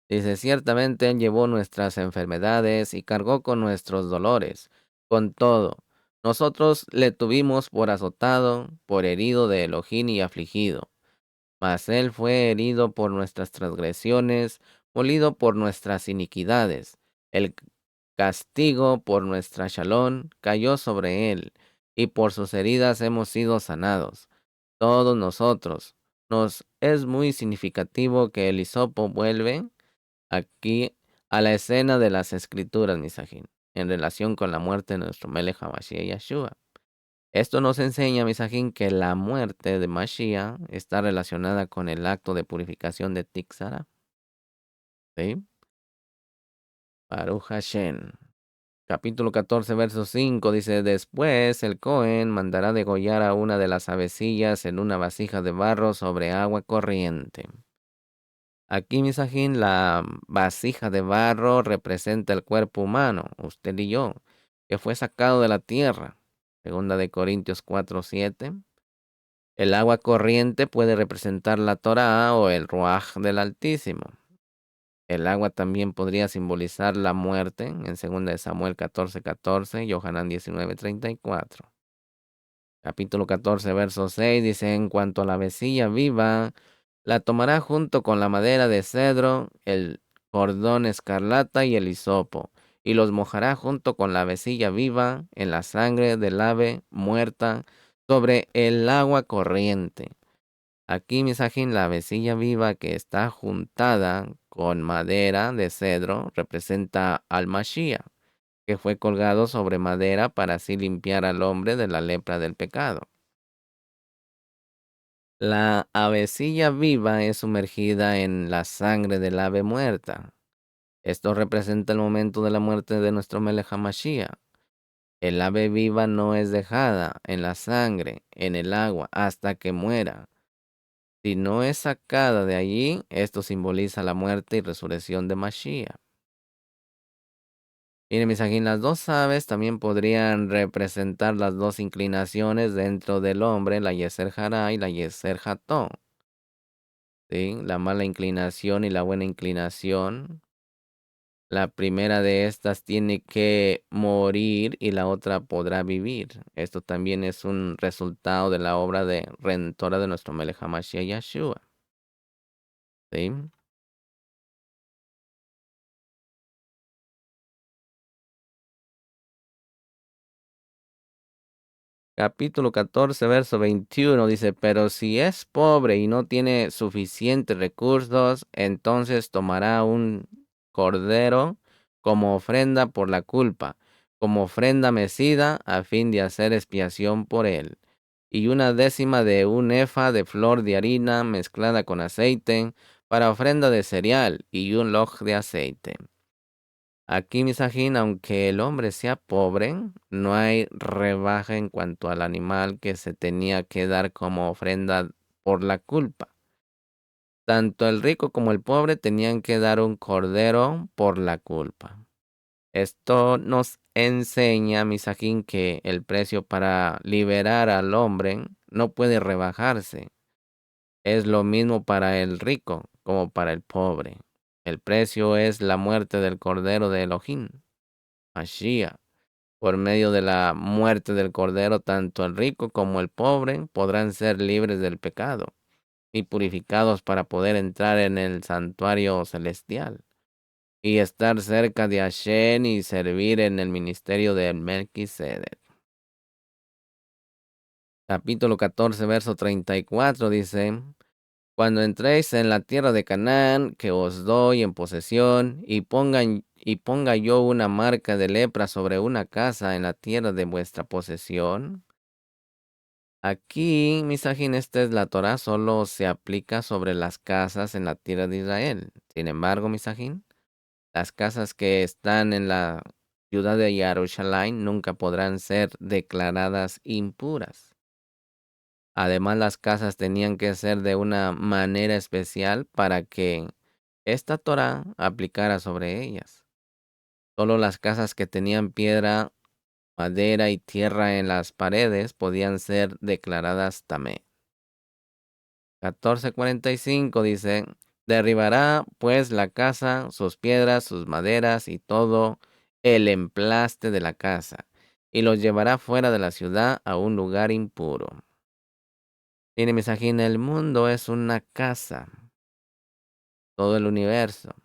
Dice, ciertamente Él llevó nuestras enfermedades y cargó con nuestros dolores. Con todo, nosotros le tuvimos por azotado, por herido de Elohim y afligido. Mas Él fue herido por nuestras transgresiones, molido por nuestras iniquidades. El castigo por nuestra shalom cayó sobre Él, y por sus heridas hemos sido sanados. Todos nosotros. Nos es muy significativo que el hisopo vuelve aquí a la escena de las escrituras, Misajín, en relación con la muerte de nuestro Melech HaMashiach Yeshua. Esto nos enseña, Misajín, que la muerte de Mashiach está relacionada con el acto de purificación de Tixara. ¿Sí? Baruch Hashem. Capítulo 14, verso 5 dice, después el Cohen mandará degollar a una de las avecillas en una vasija de barro sobre agua corriente. Aquí, Misajín, la vasija de barro representa el cuerpo humano, usted y yo, que fue sacado de la tierra. Segunda de Corintios 4:7. El agua corriente puede representar la Torá o el Ruaj del Altísimo. El agua también podría simbolizar la muerte en segunda de Samuel 14:14, Yohanan 19:34. Capítulo 14, verso 6 dice, en cuanto a la vecilla viva, la tomará junto con la madera de cedro, el cordón escarlata y el hisopo, y los mojará junto con la vecilla viva en la sangre del ave muerta sobre el agua corriente. Aquí, Misajín, la vecilla viva que está juntada con madera de cedro representa al Mashiach, que fue colgado sobre madera para así limpiar al hombre de la lepra del pecado. La avecilla viva es sumergida en la sangre del ave muerta. Esto representa el momento de la muerte de nuestro Melech HaMashiach. El ave viva no es dejada en la sangre, en el agua, hasta que muera. Si no es sacada de allí, esto simboliza la muerte y resurrección de Mashiach. Miren, mis aquí, las dos aves también podrían representar las dos inclinaciones dentro del hombre, la Yeser Hará y la Yeser Ható. ¿Sí? La mala inclinación y la buena inclinación. La primera de estas tiene que morir y la otra podrá vivir. Esto también es un resultado de la obra de redentora de nuestro Melech HaMashiach Yeshua. ¿Sí? Capítulo 14, verso 21 dice, pero si es pobre y no tiene suficientes recursos, entonces tomará un cordero como ofrenda por la culpa, como ofrenda mecida a fin de hacer expiación por él, y una décima de un efa de flor de harina mezclada con aceite para ofrenda de cereal y un loj de aceite. Aquí, Misajín, aunque el hombre sea pobre, no hay rebaja en cuanto al animal que se tenía que dar como ofrenda por la culpa. Tanto el rico como el pobre tenían que dar un cordero por la culpa. Esto nos enseña, Misajín, que el precio para liberar al hombre no puede rebajarse. Es lo mismo para el rico como para el pobre. El precio es la muerte del cordero de Elohim, Mashiach. Por medio de la muerte del Cordero, tanto el rico como el pobre podrán ser libres del pecado y purificados para poder entrar en el santuario celestial y estar cerca de Hashem y servir en el ministerio de Melquisedec. Capítulo 14, verso 34 dice, cuando entréis en la tierra de Canaán, que os doy en posesión, y ponga yo una marca de lepra sobre una casa en la tierra de vuestra posesión. Aquí, Misajín, esta es la Torah, solo se aplica sobre las casas en la tierra de Israel. Sin embargo, Misajín, las casas que están en la ciudad de Jerusalén nunca podrán ser declaradas impuras. Además, las casas tenían que ser de una manera especial para que esta Torah aplicara sobre ellas. Solo las casas que tenían piedra, madera y tierra en las paredes podían ser declaradas tamé. 14:45 dice, derribará pues la casa, sus piedras, sus maderas y todo el emplaste de la casa, y los llevará fuera de la ciudad a un lugar impuro. Tiene mensaje, el mundo es una casa, todo el universo.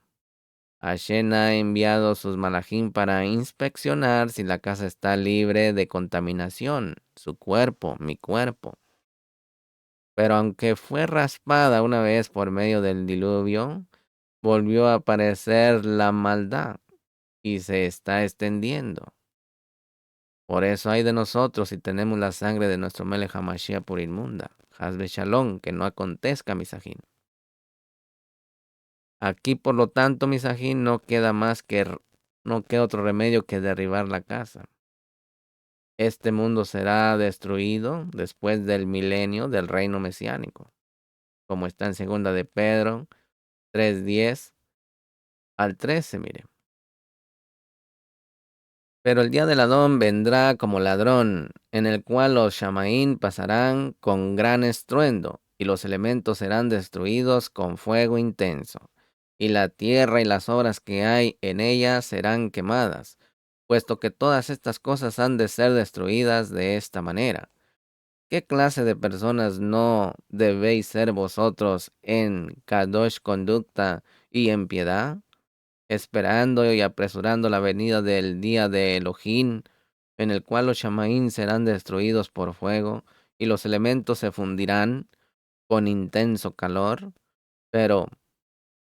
Hashem ha enviado sus malachim para inspeccionar si la casa está libre de contaminación, su cuerpo, mi cuerpo. Pero aunque fue raspada una vez por medio del diluvio, volvió a aparecer la maldad y se está extendiendo. Por eso hay de nosotros si tenemos la sangre de nuestro Melech HaMashiach por inmunda. Hazbe Shalom, que no acontezca, misajín. Aquí, por lo tanto, misajín, no queda otro remedio que derribar la casa. Este mundo será destruido después del milenio del reino mesiánico, como está en 2 de Pedro 3:10 al 13, mire. Pero el día del Adón vendrá como ladrón, en el cual los Shamaín pasarán con gran estruendo, y los elementos serán destruidos con fuego intenso, y la tierra y las obras que hay en ella serán quemadas, puesto que todas estas cosas han de ser destruidas de esta manera. ¿Qué clase de personas no debéis ser vosotros en Kadosh conducta y en piedad? Esperando y apresurando la venida del día de Elohim, en el cual los Shamaín serán destruidos por fuego, y los elementos se fundirán con intenso calor. Pero,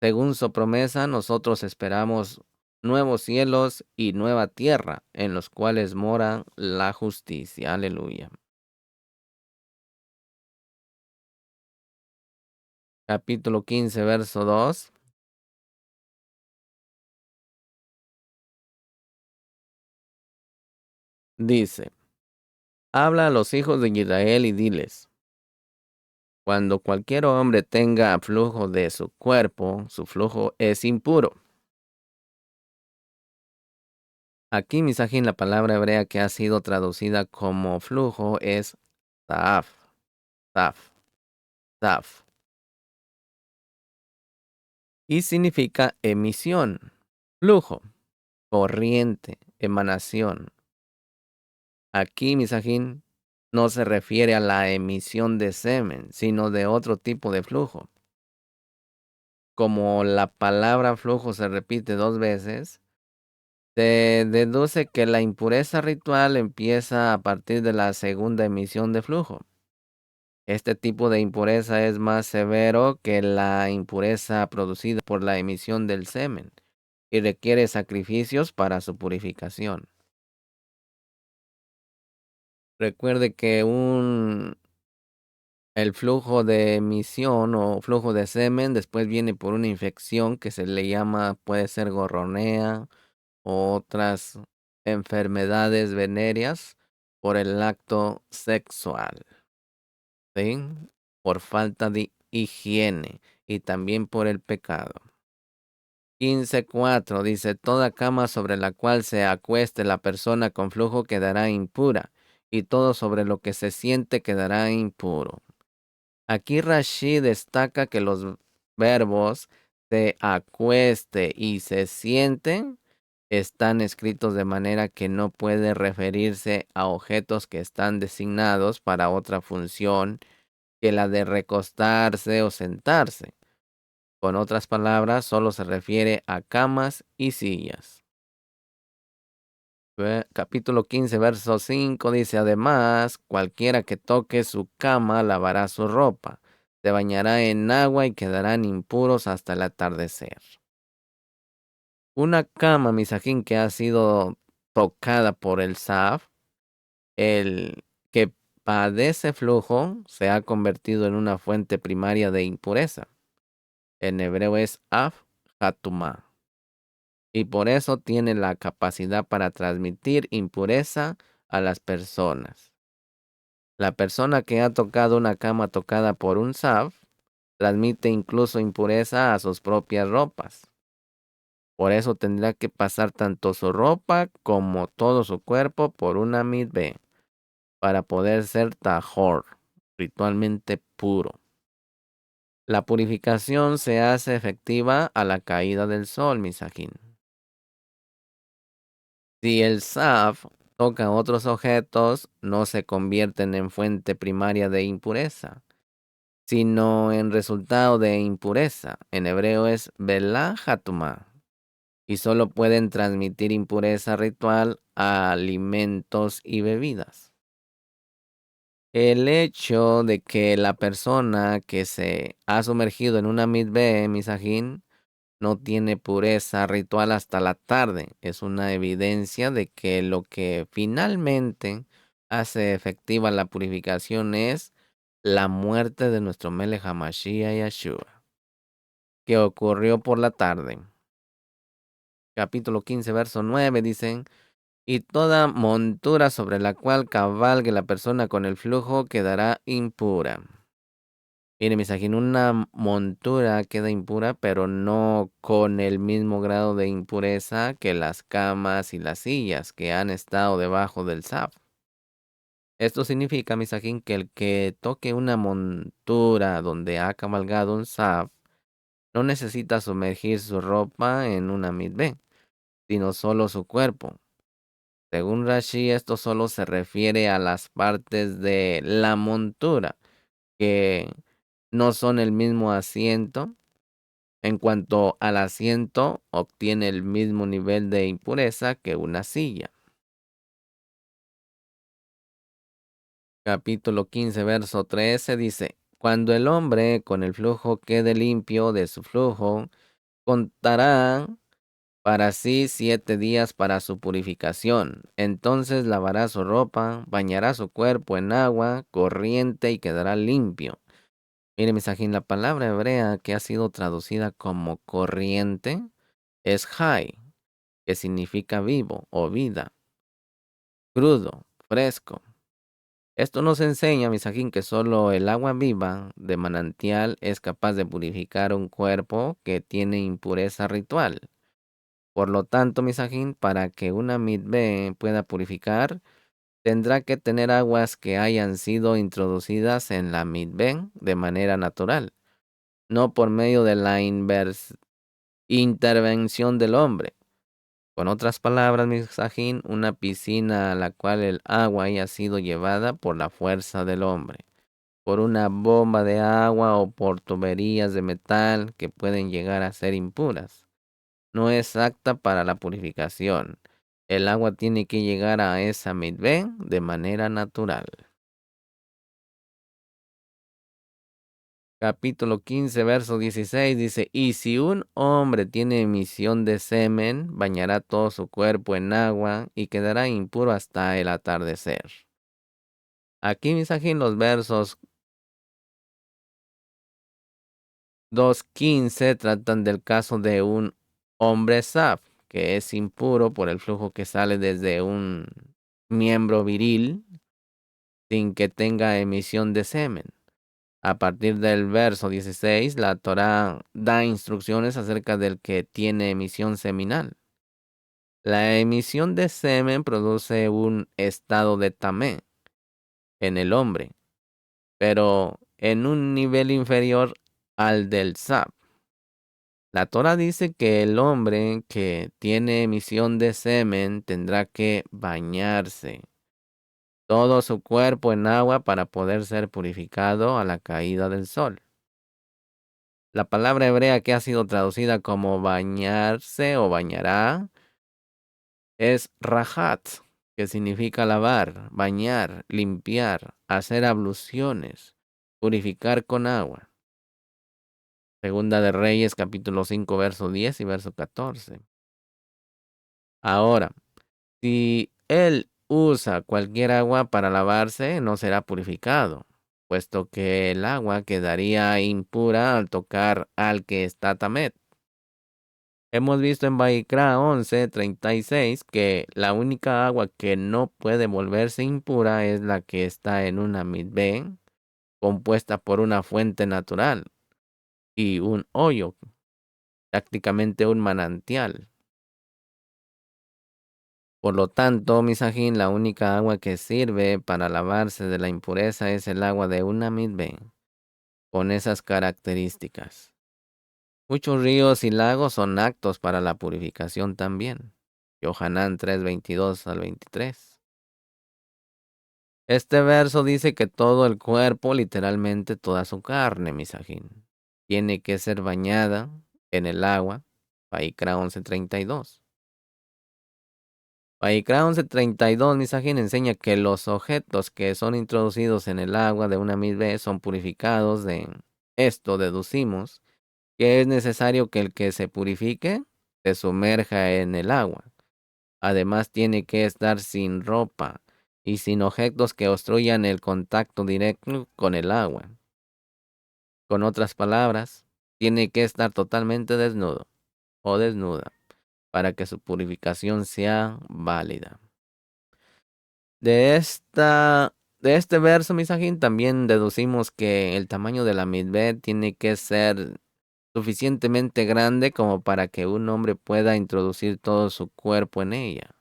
según su promesa, nosotros esperamos nuevos cielos y nueva tierra, en los cuales mora la justicia. Aleluya. Capítulo 15, verso 2. Dice, habla a los hijos de Israel y diles, cuando cualquier hombre tenga flujo de su cuerpo, su flujo es impuro. Aquí, misajín, la palabra hebrea que ha sido traducida como flujo es taf, taf, taf. Y significa emisión, flujo, corriente, emanación. Aquí, misajín, no se refiere a la emisión de semen, sino de otro tipo de flujo. Como la palabra flujo se repite 2 veces, Se deduce que la impureza ritual empieza a partir de la segunda emisión de flujo. Este tipo de impureza es más severo que la impureza producida por la emisión del semen y requiere sacrificios para su purificación. Recuerde que el flujo de emisión o flujo de semen después viene por una infección que se le llama, puede ser gorronea o otras enfermedades venéreas por el acto sexual, ¿sí? Por falta de higiene y también por el pecado. 15:4 dice, toda cama sobre la cual se acueste la persona con flujo quedará impura, y todo sobre lo que se siente quedará impuro. Aquí Rashi destaca que los verbos se acueste y se sienten están escritos de manera que no puede referirse a objetos que están designados para otra función que la de recostarse o sentarse. Con otras palabras, solo se refiere a camas y sillas. Capítulo 15, verso 5 dice, además, cualquiera que toque su cama lavará su ropa, se bañará en agua y quedarán impuros hasta el atardecer. Una cama, misajín, que ha sido tocada por el Saf, el que padece flujo, se ha convertido en una fuente primaria de impureza. En hebreo es Af Hatumá. Y por eso tiene la capacidad para transmitir impureza a las personas. La persona que ha tocado una cama tocada por un Saf transmite incluso impureza a sus propias ropas. Por eso tendrá que pasar tanto su ropa como todo su cuerpo por una midbe para poder ser tahor, ritualmente puro. La purificación se hace efectiva a la caída del sol, misajín. Si el saf toca otros objetos, no se convierten en fuente primaria de impureza, sino en resultado de impureza. En hebreo es belá hatuma. Y solo pueden transmitir impureza ritual a alimentos y bebidas. El hecho de que la persona que se ha sumergido en una mitbe, misajín, no tiene pureza ritual hasta la tarde es una evidencia de que lo que finalmente hace efectiva la purificación es la muerte de nuestro Melech HaMashiach Yeshua, que ocurrió por la tarde. Capítulo 15, verso 9 dicen, y toda montura sobre la cual cabalgue la persona con el flujo quedará impura. Mire, misajín, una montura queda impura, pero no con el mismo grado de impureza que las camas y las sillas que han estado debajo del saf. Esto significa, misajín, que el que toque una montura donde ha cabalgado un saf no necesita sumergir su ropa en una mitbe, sino solo su cuerpo. Según Rashi, esto solo se refiere a las partes de la montura que no son el mismo asiento. En cuanto al asiento, obtiene el mismo nivel de impureza que una silla. Capítulo 15, verso 13 dice, cuando el hombre con el flujo quede limpio de su flujo, contará para sí 7 días para su purificación. Entonces lavará su ropa, bañará su cuerpo en agua corriente y quedará limpio. Mire, misajín, la palabra hebrea que ha sido traducida como corriente es hay, que significa vivo o vida, crudo, fresco. Esto nos enseña, misajín, que solo el agua viva de manantial es capaz de purificar un cuerpo que tiene impureza ritual. Por lo tanto, misajín, para que una mitbe pueda purificar, tendrá que tener aguas que hayan sido introducidas en la mitbe de manera natural, no por medio de la intervención del hombre. Con otras palabras, misajín, una piscina a la cual el agua haya sido llevada por la fuerza del hombre, por una bomba de agua o por tuberías de metal que pueden llegar a ser impuras. No es apta para la purificación. El agua tiene que llegar a esa mikvé de manera natural. Capítulo 15, verso 16 dice, y si un hombre tiene emisión de semen, bañará todo su cuerpo en agua y quedará impuro hasta el atardecer. Aquí, misajín, los versos 2:15 tratan del caso de un hombre saf, que es impuro por el flujo que sale desde un miembro viril sin que tenga emisión de semen. A partir del verso 16, la Torá da instrucciones acerca del que tiene emisión seminal. La emisión de semen produce un estado de tamé en el hombre, pero en un nivel inferior al del saf. La Torá dice que el hombre que tiene emisión de semen tendrá que bañarse todo su cuerpo en agua para poder ser purificado a la caída del sol. La palabra hebrea que ha sido traducida como bañarse o bañará es rahat, que significa lavar, bañar, limpiar, hacer abluciones, purificar con agua. Segunda de Reyes, capítulo 5, verso 10 y verso 14. Ahora, si él usa cualquier agua para lavarse, no será purificado, puesto que el agua quedaría impura al tocar al que está tamet. Hemos visto en Vaikra 11:36 que la única agua que no puede volverse impura es la que está en una mikvé compuesta por una fuente natural y un hoyo, prácticamente un manantial. Por lo tanto, misajín, la única agua que sirve para lavarse de la impureza es el agua de una mikvé, con esas características. Muchos ríos y lagos son actos para la purificación también. Yohanan 3:22 al 23. Este verso dice que todo el cuerpo, literalmente toda su carne, misajín, tiene que ser bañada en el agua. Vaikra 11:32. Vaikra 11:32, misajín, enseña que los objetos que son introducidos en el agua de una mikvé son purificados. De esto deducimos que es necesario que el que se purifique se sumerja en el agua. Además, tiene que estar sin ropa y sin objetos que obstruyan el contacto directo con el agua. Con otras palabras, tiene que estar totalmente desnudo o desnuda para que su purificación sea válida. De este verso, misajín, también deducimos que el tamaño de la mikvé tiene que ser suficientemente grande como para que un hombre pueda introducir todo su cuerpo en ella.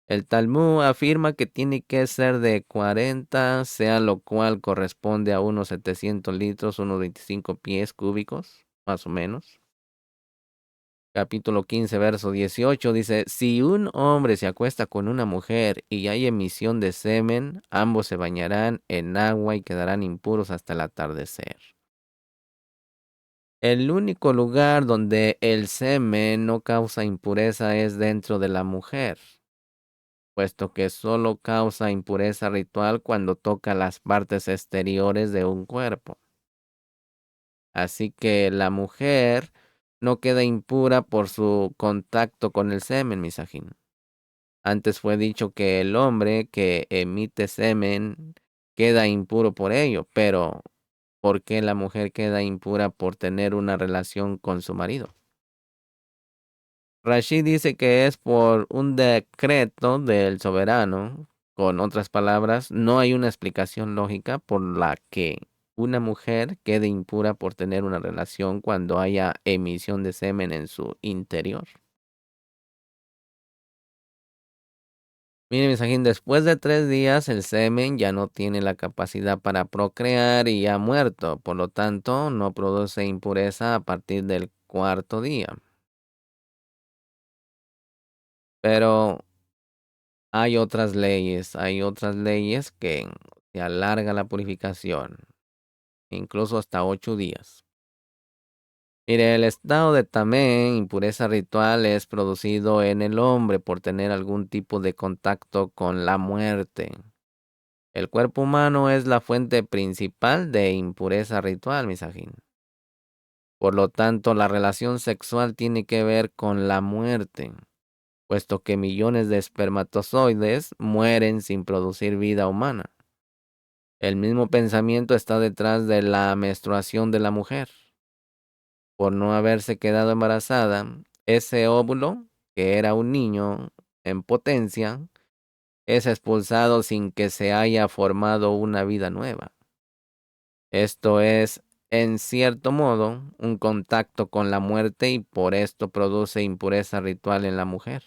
El Talmud afirma que tiene que ser de 40, sea lo cual corresponde a unos 700 litros, unos 25 pies cúbicos, más o menos. Capítulo 15, verso 18 dice, si un hombre se acuesta con una mujer y hay emisión de semen, ambos se bañarán en agua y quedarán impuros hasta el atardecer. El único lugar donde el semen no causa impureza es dentro de la mujer, puesto que solo causa impureza ritual cuando toca las partes exteriores de un cuerpo. Así que la mujer no queda impura por su contacto con el semen, misajín. Antes fue dicho que el hombre que emite semen queda impuro por ello, pero ¿por qué la mujer queda impura por tener una relación con su marido? Rashi dice que es por un decreto del soberano. Con otras palabras, no hay una explicación lógica por la que una mujer quede impura por tener una relación cuando haya emisión de semen en su interior. Mire, mensajín, después de 3 días el semen ya no tiene la capacidad para procrear y ha muerto. Por lo tanto, no produce impureza a partir del cuarto día. Pero hay otras leyes que se alarga la purificación, incluso hasta 8 días. Mire, el estado de tamén, impureza ritual, es producido en el hombre por tener algún tipo de contacto con la muerte. El cuerpo humano es la fuente principal de impureza ritual, misajín. Por lo tanto, la relación sexual tiene que ver con la muerte, puesto que millones de espermatozoides mueren sin producir vida humana. El mismo pensamiento está detrás de la menstruación de la mujer. Por no haberse quedado embarazada, ese óvulo, que era un niño en potencia, es expulsado sin que se haya formado una vida nueva. Esto es, en cierto modo, un contacto con la muerte y por esto produce impureza ritual en la mujer.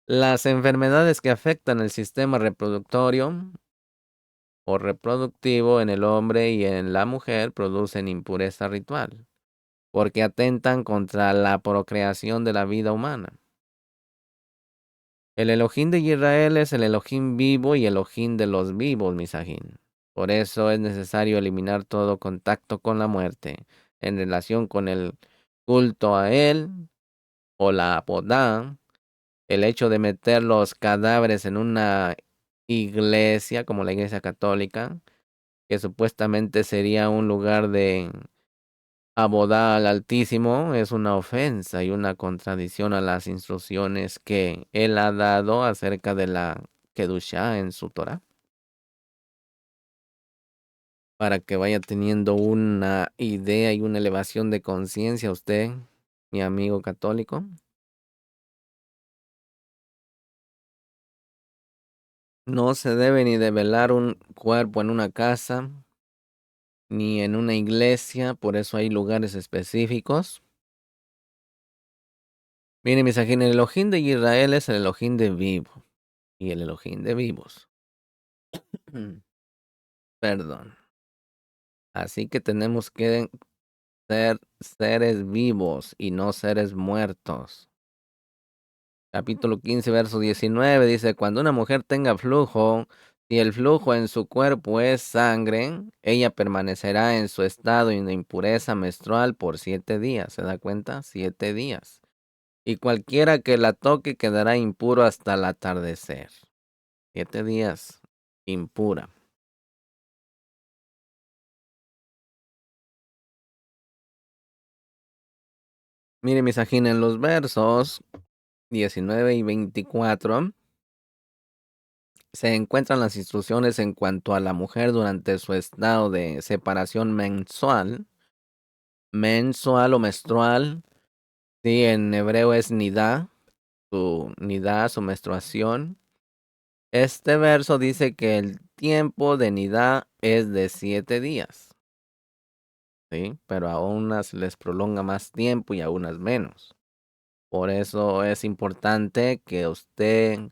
Las enfermedades que afectan el sistema reproductorio o reproductivo en el hombre y en la mujer producen impureza ritual, porque atentan contra la procreación de la vida humana. El Elohim de Israel es el Elohim vivo y Elohim de los vivos, misajín. Por eso es necesario eliminar todo contacto con la muerte en relación con el culto a él o la apodá, el hecho de meter los cadáveres en una iglesia como la iglesia católica, que supuestamente sería un lugar de abodá al Altísimo, es una ofensa y una contradicción a las instrucciones que él ha dado acerca de la Kedushá en su Torah, para que vaya teniendo una idea y una elevación de conciencia usted, mi amigo católico. No se debe ni develar un cuerpo en una casa, ni en una iglesia, por eso hay lugares específicos. Mire, mis ajín, el Elohim de Israel es el Elohim de vivo y el Elohim de vivos. Perdón. Así que tenemos que ser seres vivos y no seres muertos. Capítulo 15, verso 19 dice, cuando una mujer tenga flujo, si el flujo en su cuerpo es sangre, ella permanecerá en su estado de impureza menstrual por 7 días. ¿Se da cuenta? 7 días. Y cualquiera que la toque quedará impuro hasta el atardecer. 7 días impura. Mire, mis ajín, en los versos 19 y 24 se encuentran las instrucciones en cuanto a la mujer durante su estado de separación mensual o menstrual. Sí, en hebreo es nidá, su menstruación. Este verso dice que el tiempo de nidá es de 7 días, ¿sí? Pero a unas les prolonga más tiempo y a unas menos. Por eso es importante que usted,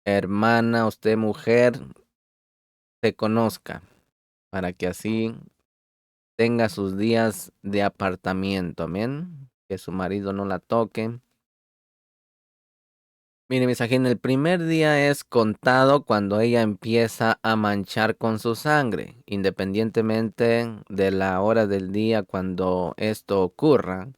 hermana, usted mujer, se conozca, para que así tenga sus días de apartamiento, amén. Que su marido no la toque. Mire, mis ajín, el primer día es contado cuando ella empieza a manchar con su sangre, independientemente de la hora del día cuando esto ocurra.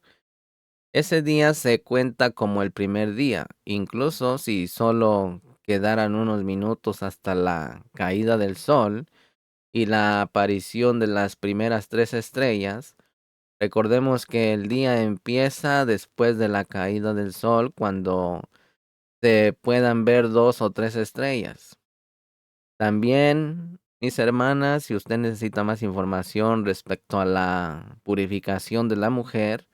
Ese día se cuenta como el primer día, incluso si solo quedaran unos minutos hasta la caída del sol y la aparición de las primeras 3 estrellas. Recordemos que el día empieza después de la caída del sol, cuando se puedan ver 2 o 3 estrellas. También, mis hermanas, si usted necesita más información respecto a la purificación de la mujer,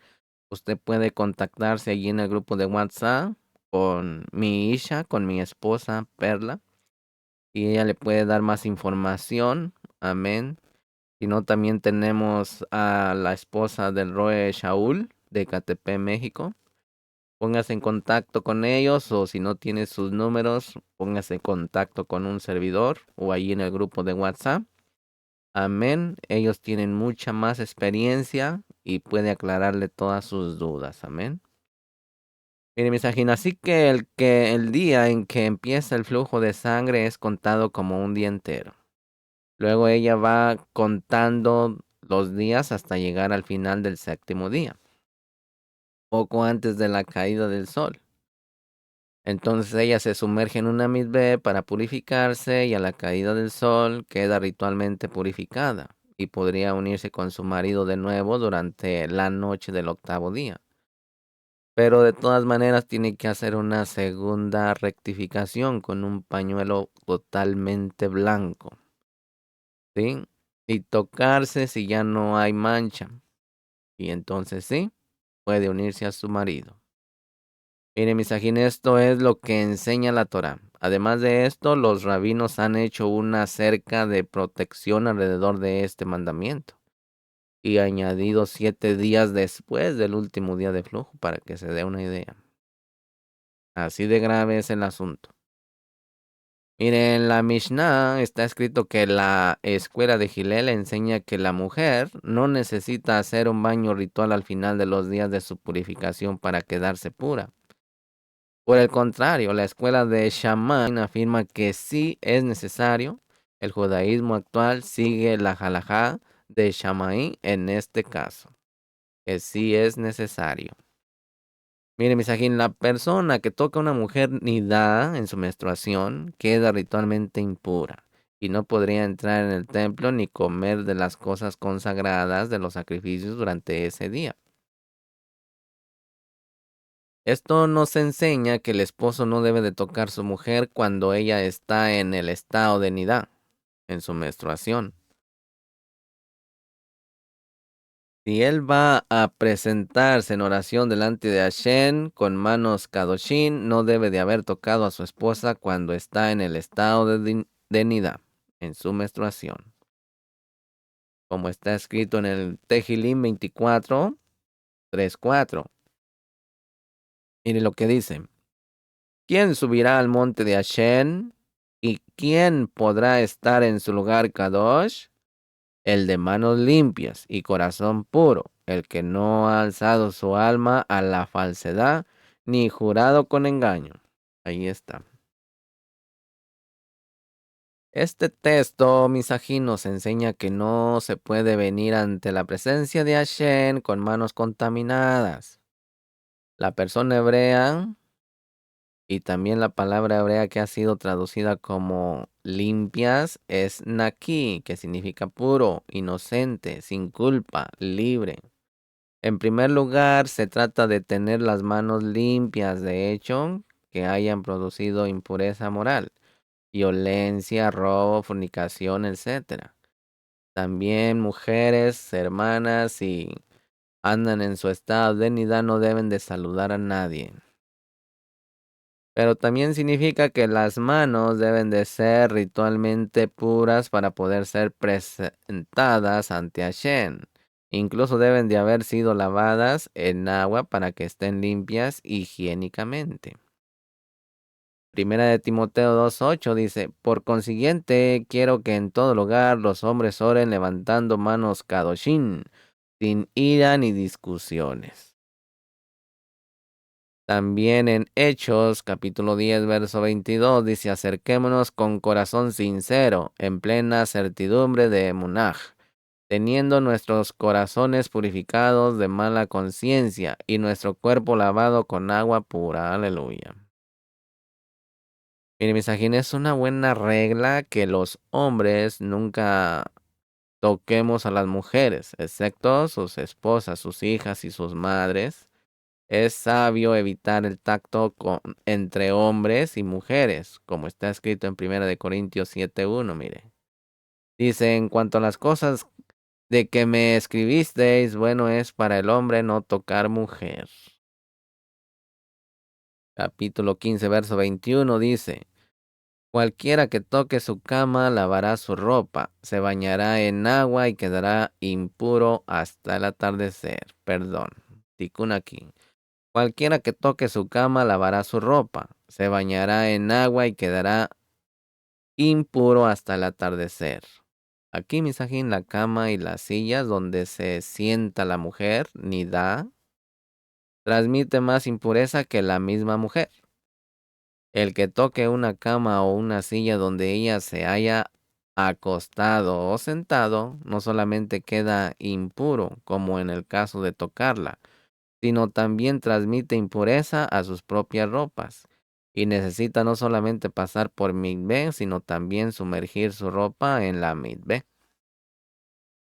usted puede contactarse allí en el grupo de WhatsApp con mi Isha, con mi esposa Perla, y ella le puede dar más información. Amén. Si no, también tenemos a la esposa del Roe Shaul de Catepec, México. Póngase en contacto con ellos, o si no tiene sus números, póngase en contacto con un servidor o ahí en el grupo de WhatsApp. Amén. Ellos tienen mucha más experiencia y puede aclararle todas sus dudas. Amén. Mire, mis ajín, así que el día en que empieza el flujo de sangre es contado como un día entero. Luego ella va contando los días hasta llegar al final del séptimo día, poco antes de la caída del sol. Entonces ella se sumerge en una mikveh para purificarse y a la caída del sol queda ritualmente purificada y podría unirse con su marido de nuevo durante la noche del octavo día. Pero de todas maneras tiene que hacer una segunda rectificación con un pañuelo totalmente blanco, ¿sí? Y tocarse si ya no hay mancha. Y entonces sí, puede unirse a su marido. Mire, misajín, esto es lo que enseña la Torá. Además de esto, los rabinos han hecho una cerca de protección alrededor de este mandamiento y añadido 7 días después del último día de flujo para que se dé una idea. Así de grave es el asunto. Mire, en la Mishnah está escrito que la escuela de Hillel enseña que la mujer no necesita hacer un baño ritual al final de los días de su purificación para quedarse pura. Por el contrario, la escuela de Shammai afirma que sí es necesario. El judaísmo actual sigue la halajá de Shammai en este caso, que sí es necesario. Mire, misajín, la persona que toca a una mujer nidá en su menstruación queda ritualmente impura y no podría entrar en el templo ni comer de las cosas consagradas de los sacrificios durante ese día. Esto nos enseña que el esposo no debe de tocar a su mujer cuando ella está en el estado de nidá, en su menstruación. Si él va a presentarse en oración delante de Hashem con manos kadoshin, no debe de haber tocado a su esposa cuando está en el estado de nidá, en su menstruación. Como está escrito en el Tehilim 24, 3, 4. Mire lo que dice. ¿Quién subirá al monte de Hashem? ¿Y quién podrá estar en su lugar Kadosh? El de manos limpias y corazón puro, el que no ha alzado su alma a la falsedad, ni jurado con engaño. Ahí está. Este texto, Misají, nos enseña que no se puede venir ante la presencia de Hashem con manos contaminadas. La persona hebrea y también la palabra hebrea que ha sido traducida como limpias es naki, que significa puro, inocente, sin culpa, libre. En primer lugar, se trata de tener las manos limpias, de hecho, que hayan producido impureza moral, violencia, robo, fornicación, etc. También mujeres, hermanas, si andan en su estado de nidad, no deben de saludar a nadie. Pero también significa que las manos deben de ser ritualmente puras para poder ser presentadas ante Hashem. Incluso deben de haber sido lavadas en agua para que estén limpias higiénicamente. Primera de Timoteo 2:8 dice, por consiguiente, quiero que en todo lugar los hombres oren levantando manos kadoshin, sin ira ni discusiones. También en Hechos, capítulo 10, verso 22, dice, acerquémonos con corazón sincero, en plena certidumbre de emunaj, teniendo nuestros corazones purificados de mala conciencia y nuestro cuerpo lavado con agua pura. Aleluya. Mire, misajín, es una buena regla que los hombres nunca toquemos a las mujeres, excepto sus esposas, sus hijas y sus madres. Es sabio evitar el tacto entre hombres y mujeres, como está escrito en 1 Corintios 7:1, mire. Dice, en cuanto a las cosas de que me escribisteis, bueno es para el hombre no tocar mujer. Capítulo 15, verso 21 dice, cualquiera que toque su cama lavará su ropa, se bañará en agua y quedará impuro hasta el atardecer. Perdón, ticún aquí. Cualquiera que toque su cama lavará su ropa, se bañará en agua y quedará impuro hasta el atardecer. Aquí, misajín, la cama y las sillas donde se sienta la mujer, nidá, transmite más impureza que la misma mujer. El que toque una cama o una silla donde ella se haya acostado o sentado, no solamente queda impuro, como en el caso de tocarla, sino también transmite impureza a sus propias ropas. Y necesita no solamente pasar por mikveh, sino también sumergir su ropa en la mikveh.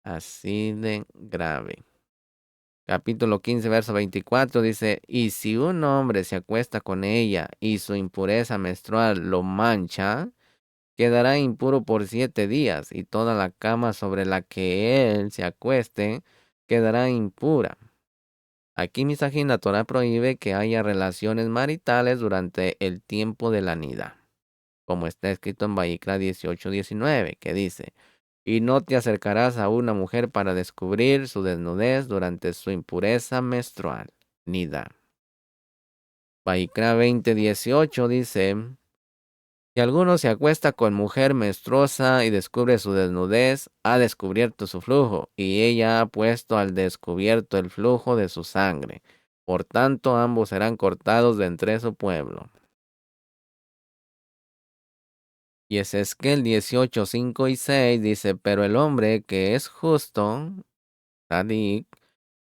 Así de grave. Capítulo 15, verso 24 dice, y si un hombre se acuesta con ella y su impureza menstrual lo mancha, quedará impuro por 7 días, y toda la cama sobre la que él se acueste quedará impura. Aquí Misajín, la Torah prohíbe que haya relaciones maritales durante el tiempo de la nida, como está escrito en Vayikra 18:19, que dice, y no te acercarás a una mujer para descubrir su desnudez durante su impureza menstrual. Nida. Vayikra 20:18 dice, si alguno se acuesta con mujer menstruosa y descubre su desnudez, ha descubierto su flujo, y ella ha puesto al descubierto el flujo de su sangre. Por tanto, ambos serán cortados de entre su pueblo. Y Ezequiel 18:5 y 6 dice, pero el hombre que es justo, Sadik,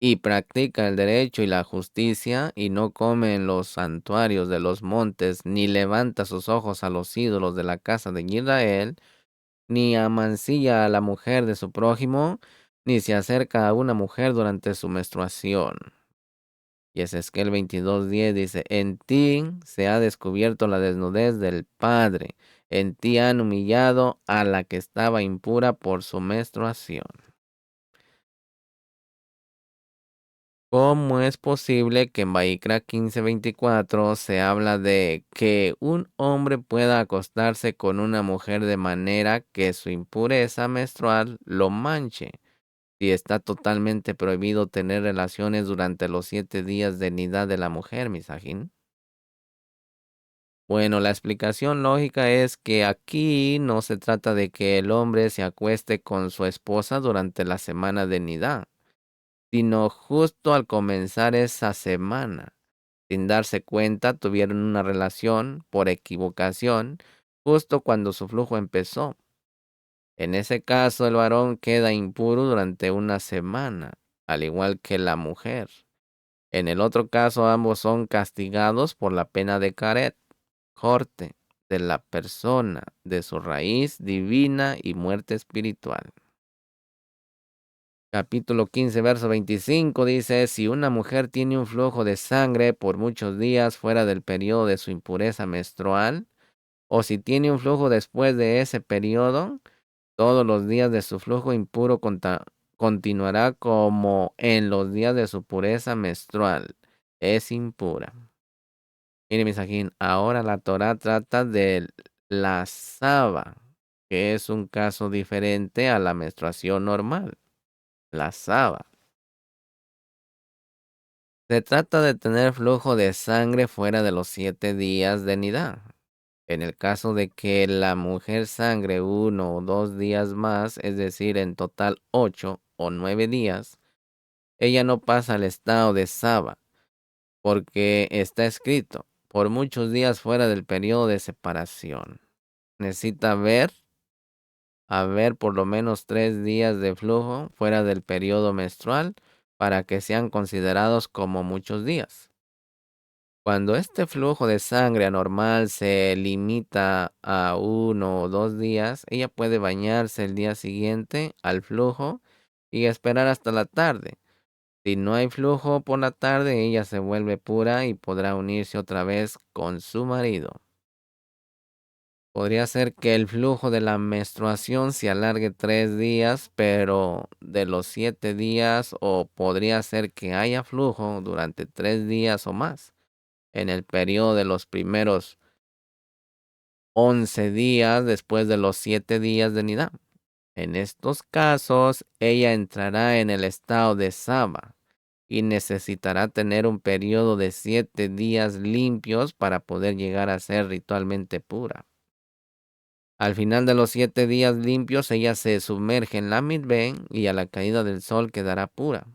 y practica el derecho y la justicia, y no come en los santuarios de los montes, ni levanta sus ojos a los ídolos de la casa de Israel, ni amancilla a la mujer de su prójimo, ni se acerca a una mujer durante su menstruación. Y Ezequiel 22:10 dice, en ti se ha descubierto la desnudez del Padre, en ti han humillado a la que estaba impura por su menstruación. ¿Cómo es posible que en Vayikra 15:24 se habla de que un hombre pueda acostarse con una mujer de manera que su impureza menstrual lo manche? Si está totalmente prohibido tener relaciones durante los 7 días de nidad de la mujer, Misajín. Bueno, la explicación lógica es que aquí no se trata de que el hombre se acueste con su esposa durante la semana de nidad, sino justo al comenzar esa semana. Sin darse cuenta, tuvieron una relación por equivocación justo cuando su flujo empezó. En ese caso, el varón queda impuro durante una semana, al igual que la mujer. En el otro caso, ambos son castigados por la pena de caret, corte de la persona, de su raíz divina y muerte espiritual. Capítulo 15, verso 25 dice, si una mujer tiene un flujo de sangre por muchos días fuera del periodo de su impureza menstrual, o si tiene un flujo después de ese periodo, todos los días de su flujo impuro continuará como en los días de su pureza menstrual. Es impura. Mire, Misajín, ahora la Torah trata de la saba, que es un caso diferente a la menstruación normal. La saba. Se trata de tener flujo de sangre fuera de los 7 días de nidad. En el caso de que la mujer sangre 1 o 2 días más, es decir, en total 8 o 9 días, ella no pasa al estado de saba, porque está escrito, por muchos días fuera del periodo de separación. Necesita haber por lo menos 3 días de flujo fuera del periodo menstrual para que sean considerados como muchos días. Cuando este flujo de sangre anormal se limita a 1 o 2 días, ella puede bañarse el día siguiente al flujo y esperar hasta la tarde. Si no hay flujo por la tarde, ella se vuelve pura y podrá unirse otra vez con su marido. Podría ser que el flujo de la menstruación se alargue 3 días, pero de los 7 días, o podría ser que haya flujo durante 3 días o más en el periodo de los primeros 11 días después de los 7 días de nidad. En estos casos, ella entrará en el estado de Saba y necesitará tener un periodo de 7 días limpios para poder llegar a ser ritualmente pura. Al final de los 7 días limpios, ella se sumerge en la mikveh y a la caída del sol quedará pura.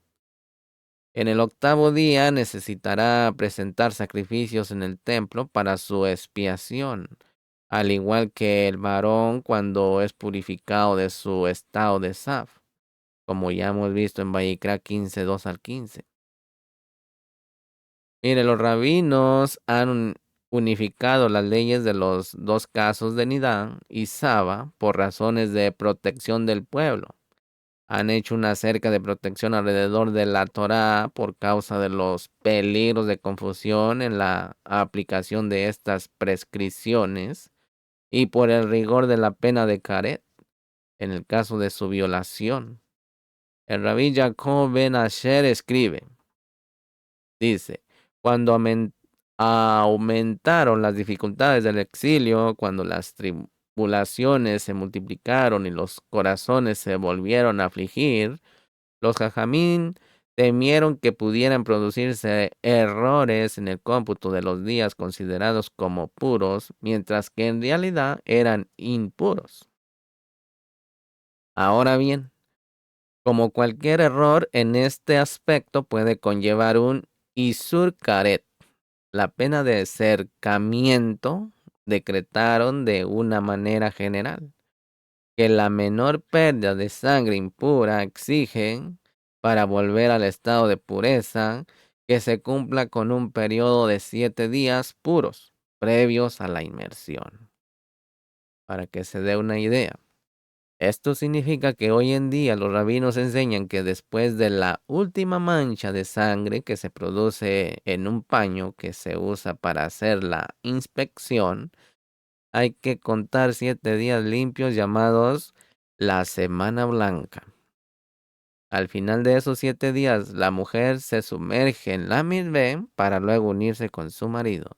En el octavo día necesitará presentar sacrificios en el templo para su expiación. al igual que el varón cuando es purificado de su estado de Saf, como ya hemos visto en Vayikra 15:2 al 15. Mire, los rabinos han unificado las leyes de los dos casos de Nidá y Saba por razones de protección del pueblo. Han hecho una cerca de protección alrededor de la Torá por causa de los peligros de confusión en la aplicación de estas prescripciones y por el rigor de la pena de Caret en el caso de su violación. El rabí Jacob ben Asher escribe, dice, cuando aumentaron las dificultades del exilio, cuando las tribulaciones se multiplicaron y los corazones se volvieron a afligir, los jajamín temieron que pudieran producirse errores en el cómputo de los días considerados como puros, mientras que en realidad eran impuros. Ahora bien, como cualquier error en este aspecto puede conllevar un isur karet, la pena de cercamiento decretaron de una manera general que la menor pérdida de sangre impura exige, para volver al estado de pureza, que se cumpla con un periodo de 7 días puros previos a la inmersión. Para que se dé una idea. Esto significa que hoy en día los rabinos enseñan que después de la última mancha de sangre que se produce en un paño que se usa para hacer la inspección, hay que contar 7 días limpios llamados la Semana Blanca. Al final de esos 7 días, la mujer se sumerge en la mikveh para luego unirse con su marido,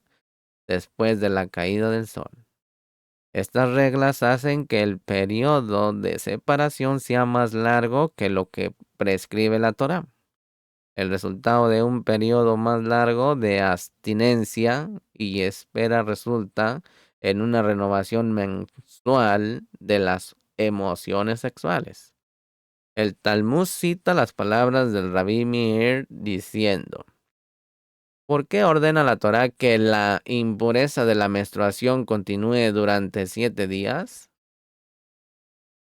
después de la caída del sol. Estas reglas hacen que el periodo de separación sea más largo que lo que prescribe la Torá. El resultado de un periodo más largo de abstinencia y espera resulta en una renovación mensual de las emociones sexuales. El Talmud cita las palabras del Rabí Meir diciendo: ¿por qué ordena la Torá que la impureza de la menstruación continúe durante 7 días?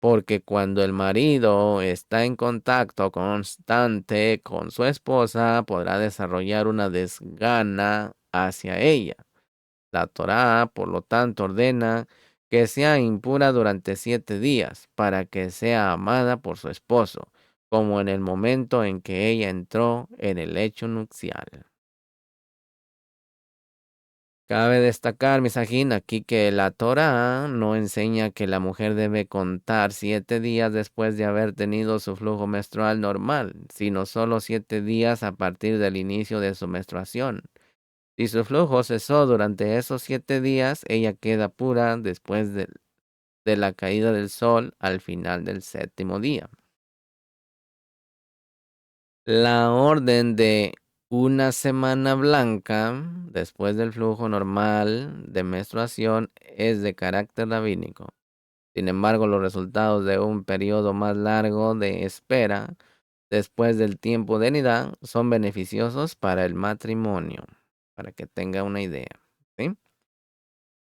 Porque cuando el marido está en contacto constante con su esposa, podrá desarrollar una desgana hacia ella. La Torá, por lo tanto, ordena que sea impura durante 7 días, para que sea amada por su esposo, como en el momento en que ella entró en el lecho nupcial. Cabe destacar, Misajín, aquí que la Torá no enseña que la mujer debe contar 7 días después de haber tenido su flujo menstrual normal, sino solo 7 días a partir del inicio de su menstruación. Si su flujo cesó durante esos 7 días, ella queda pura después de la caída del sol al final del 7º día. La orden de una semana blanca después del flujo normal de menstruación es de carácter rabínico. Sin embargo, los resultados de un periodo más largo de espera después del tiempo de nidá son beneficiosos para el matrimonio, para que tenga una idea. ¿Sí?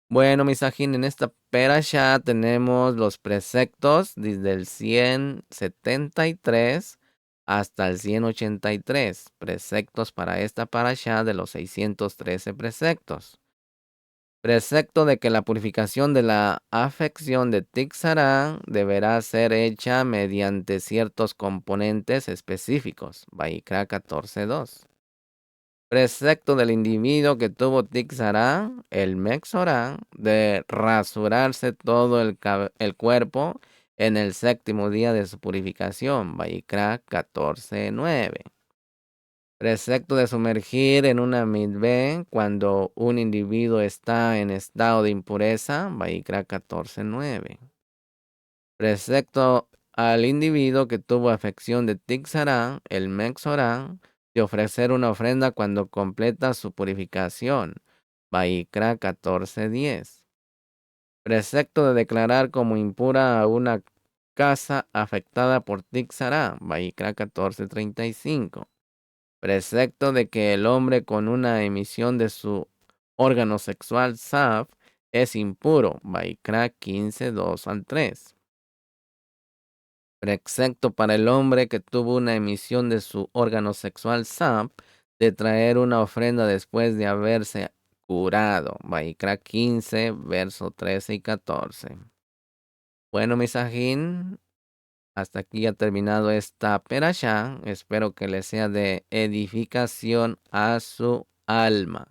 Bueno, Misajín, en esta perashá tenemos los preceptos desde el 173 hasta el 183. Preceptos para esta parashá de los 613 preceptos. Precepto de que la purificación de la afección de Tixará deberá ser hecha mediante ciertos componentes específicos. Vayikra 14:2. Precepto del individuo que tuvo Tixará, el Mexorá, de rasurarse todo el cuerpo en el 7º día de su purificación. Vayikra 14:9. Precepto de sumergir en una mikveh cuando un individuo está en estado de impureza. Vayikra 14:9. Precepto al individuo que tuvo afección de Tixará, el Mexorá, de ofrecer una ofrenda cuando completa su purificación. Vayikra 14:10. Precepto de declarar como impura a una casa afectada por Tixará. Vayikra 14:35. Precepto de que el hombre con una emisión de su órgano sexual Saf es impuro. Vaikra 15, 2 al 3. Excepto para el hombre que tuvo una emisión de su órgano sexual SAP de traer una ofrenda después de haberse curado. Vaikra 15, verso 13 y 14. Bueno, misajín, hasta aquí ha terminado esta perashá. Espero que les sea de edificación a su alma,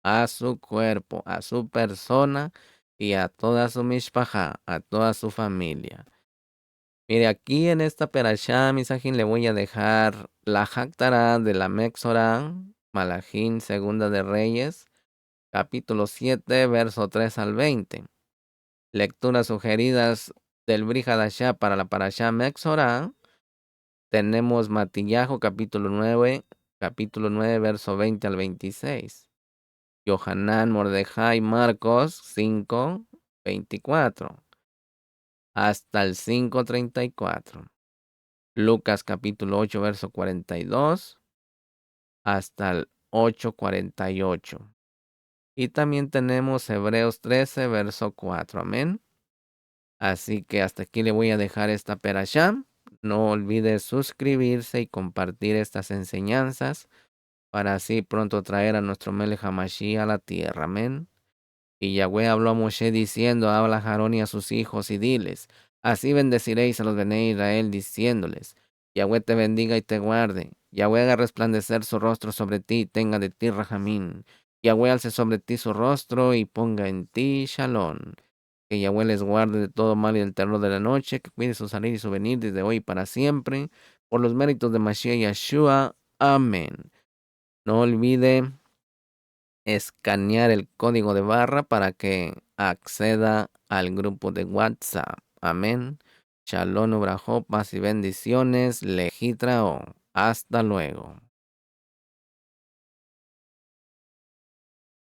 a su cuerpo, a su persona y a toda su mishpajá, a toda su familia. Mire, aquí en esta perashá, misajín, le voy a dejar la Haftará de la Mexorá, Malajín, Segunda de Reyes, capítulo 7, verso 3 al 20. Lecturas sugeridas del Brihadashá para la parashá Mexorá. Tenemos Matillahu, capítulo 9, verso 20 al 26. Yohanan, Mordejai, Marcos 5, 24 hasta el 5:34. Lucas capítulo 8, verso 42 hasta el 8:48. Y también tenemos Hebreos 13, verso 4. Amén. Así que hasta aquí le voy a dejar esta perashá. No olvide suscribirse y compartir estas enseñanzas para así pronto traer a nuestro Melech HaMashiach a la tierra. Amén. Y Yahweh habló a Moshe diciendo, habla a Aarón y a sus hijos y diles, así bendeciréis a los Bene Israel diciéndoles, Yahweh te bendiga y te guarde, Yahweh haga resplandecer su rostro sobre ti y tenga de ti rajamín, Yahweh alce sobre ti su rostro y ponga en ti shalom. Que Yahweh les guarde de todo mal y del terror de la noche, que cuide su salir y su venir desde hoy y para siempre, por los méritos de Mashiach Yeshua. Amén. No olvide escanear el código de barra para que acceda al grupo de WhatsApp. Amén. Shalom, Ubrajó, paz y bendiciones. Lejitrao. Hasta luego.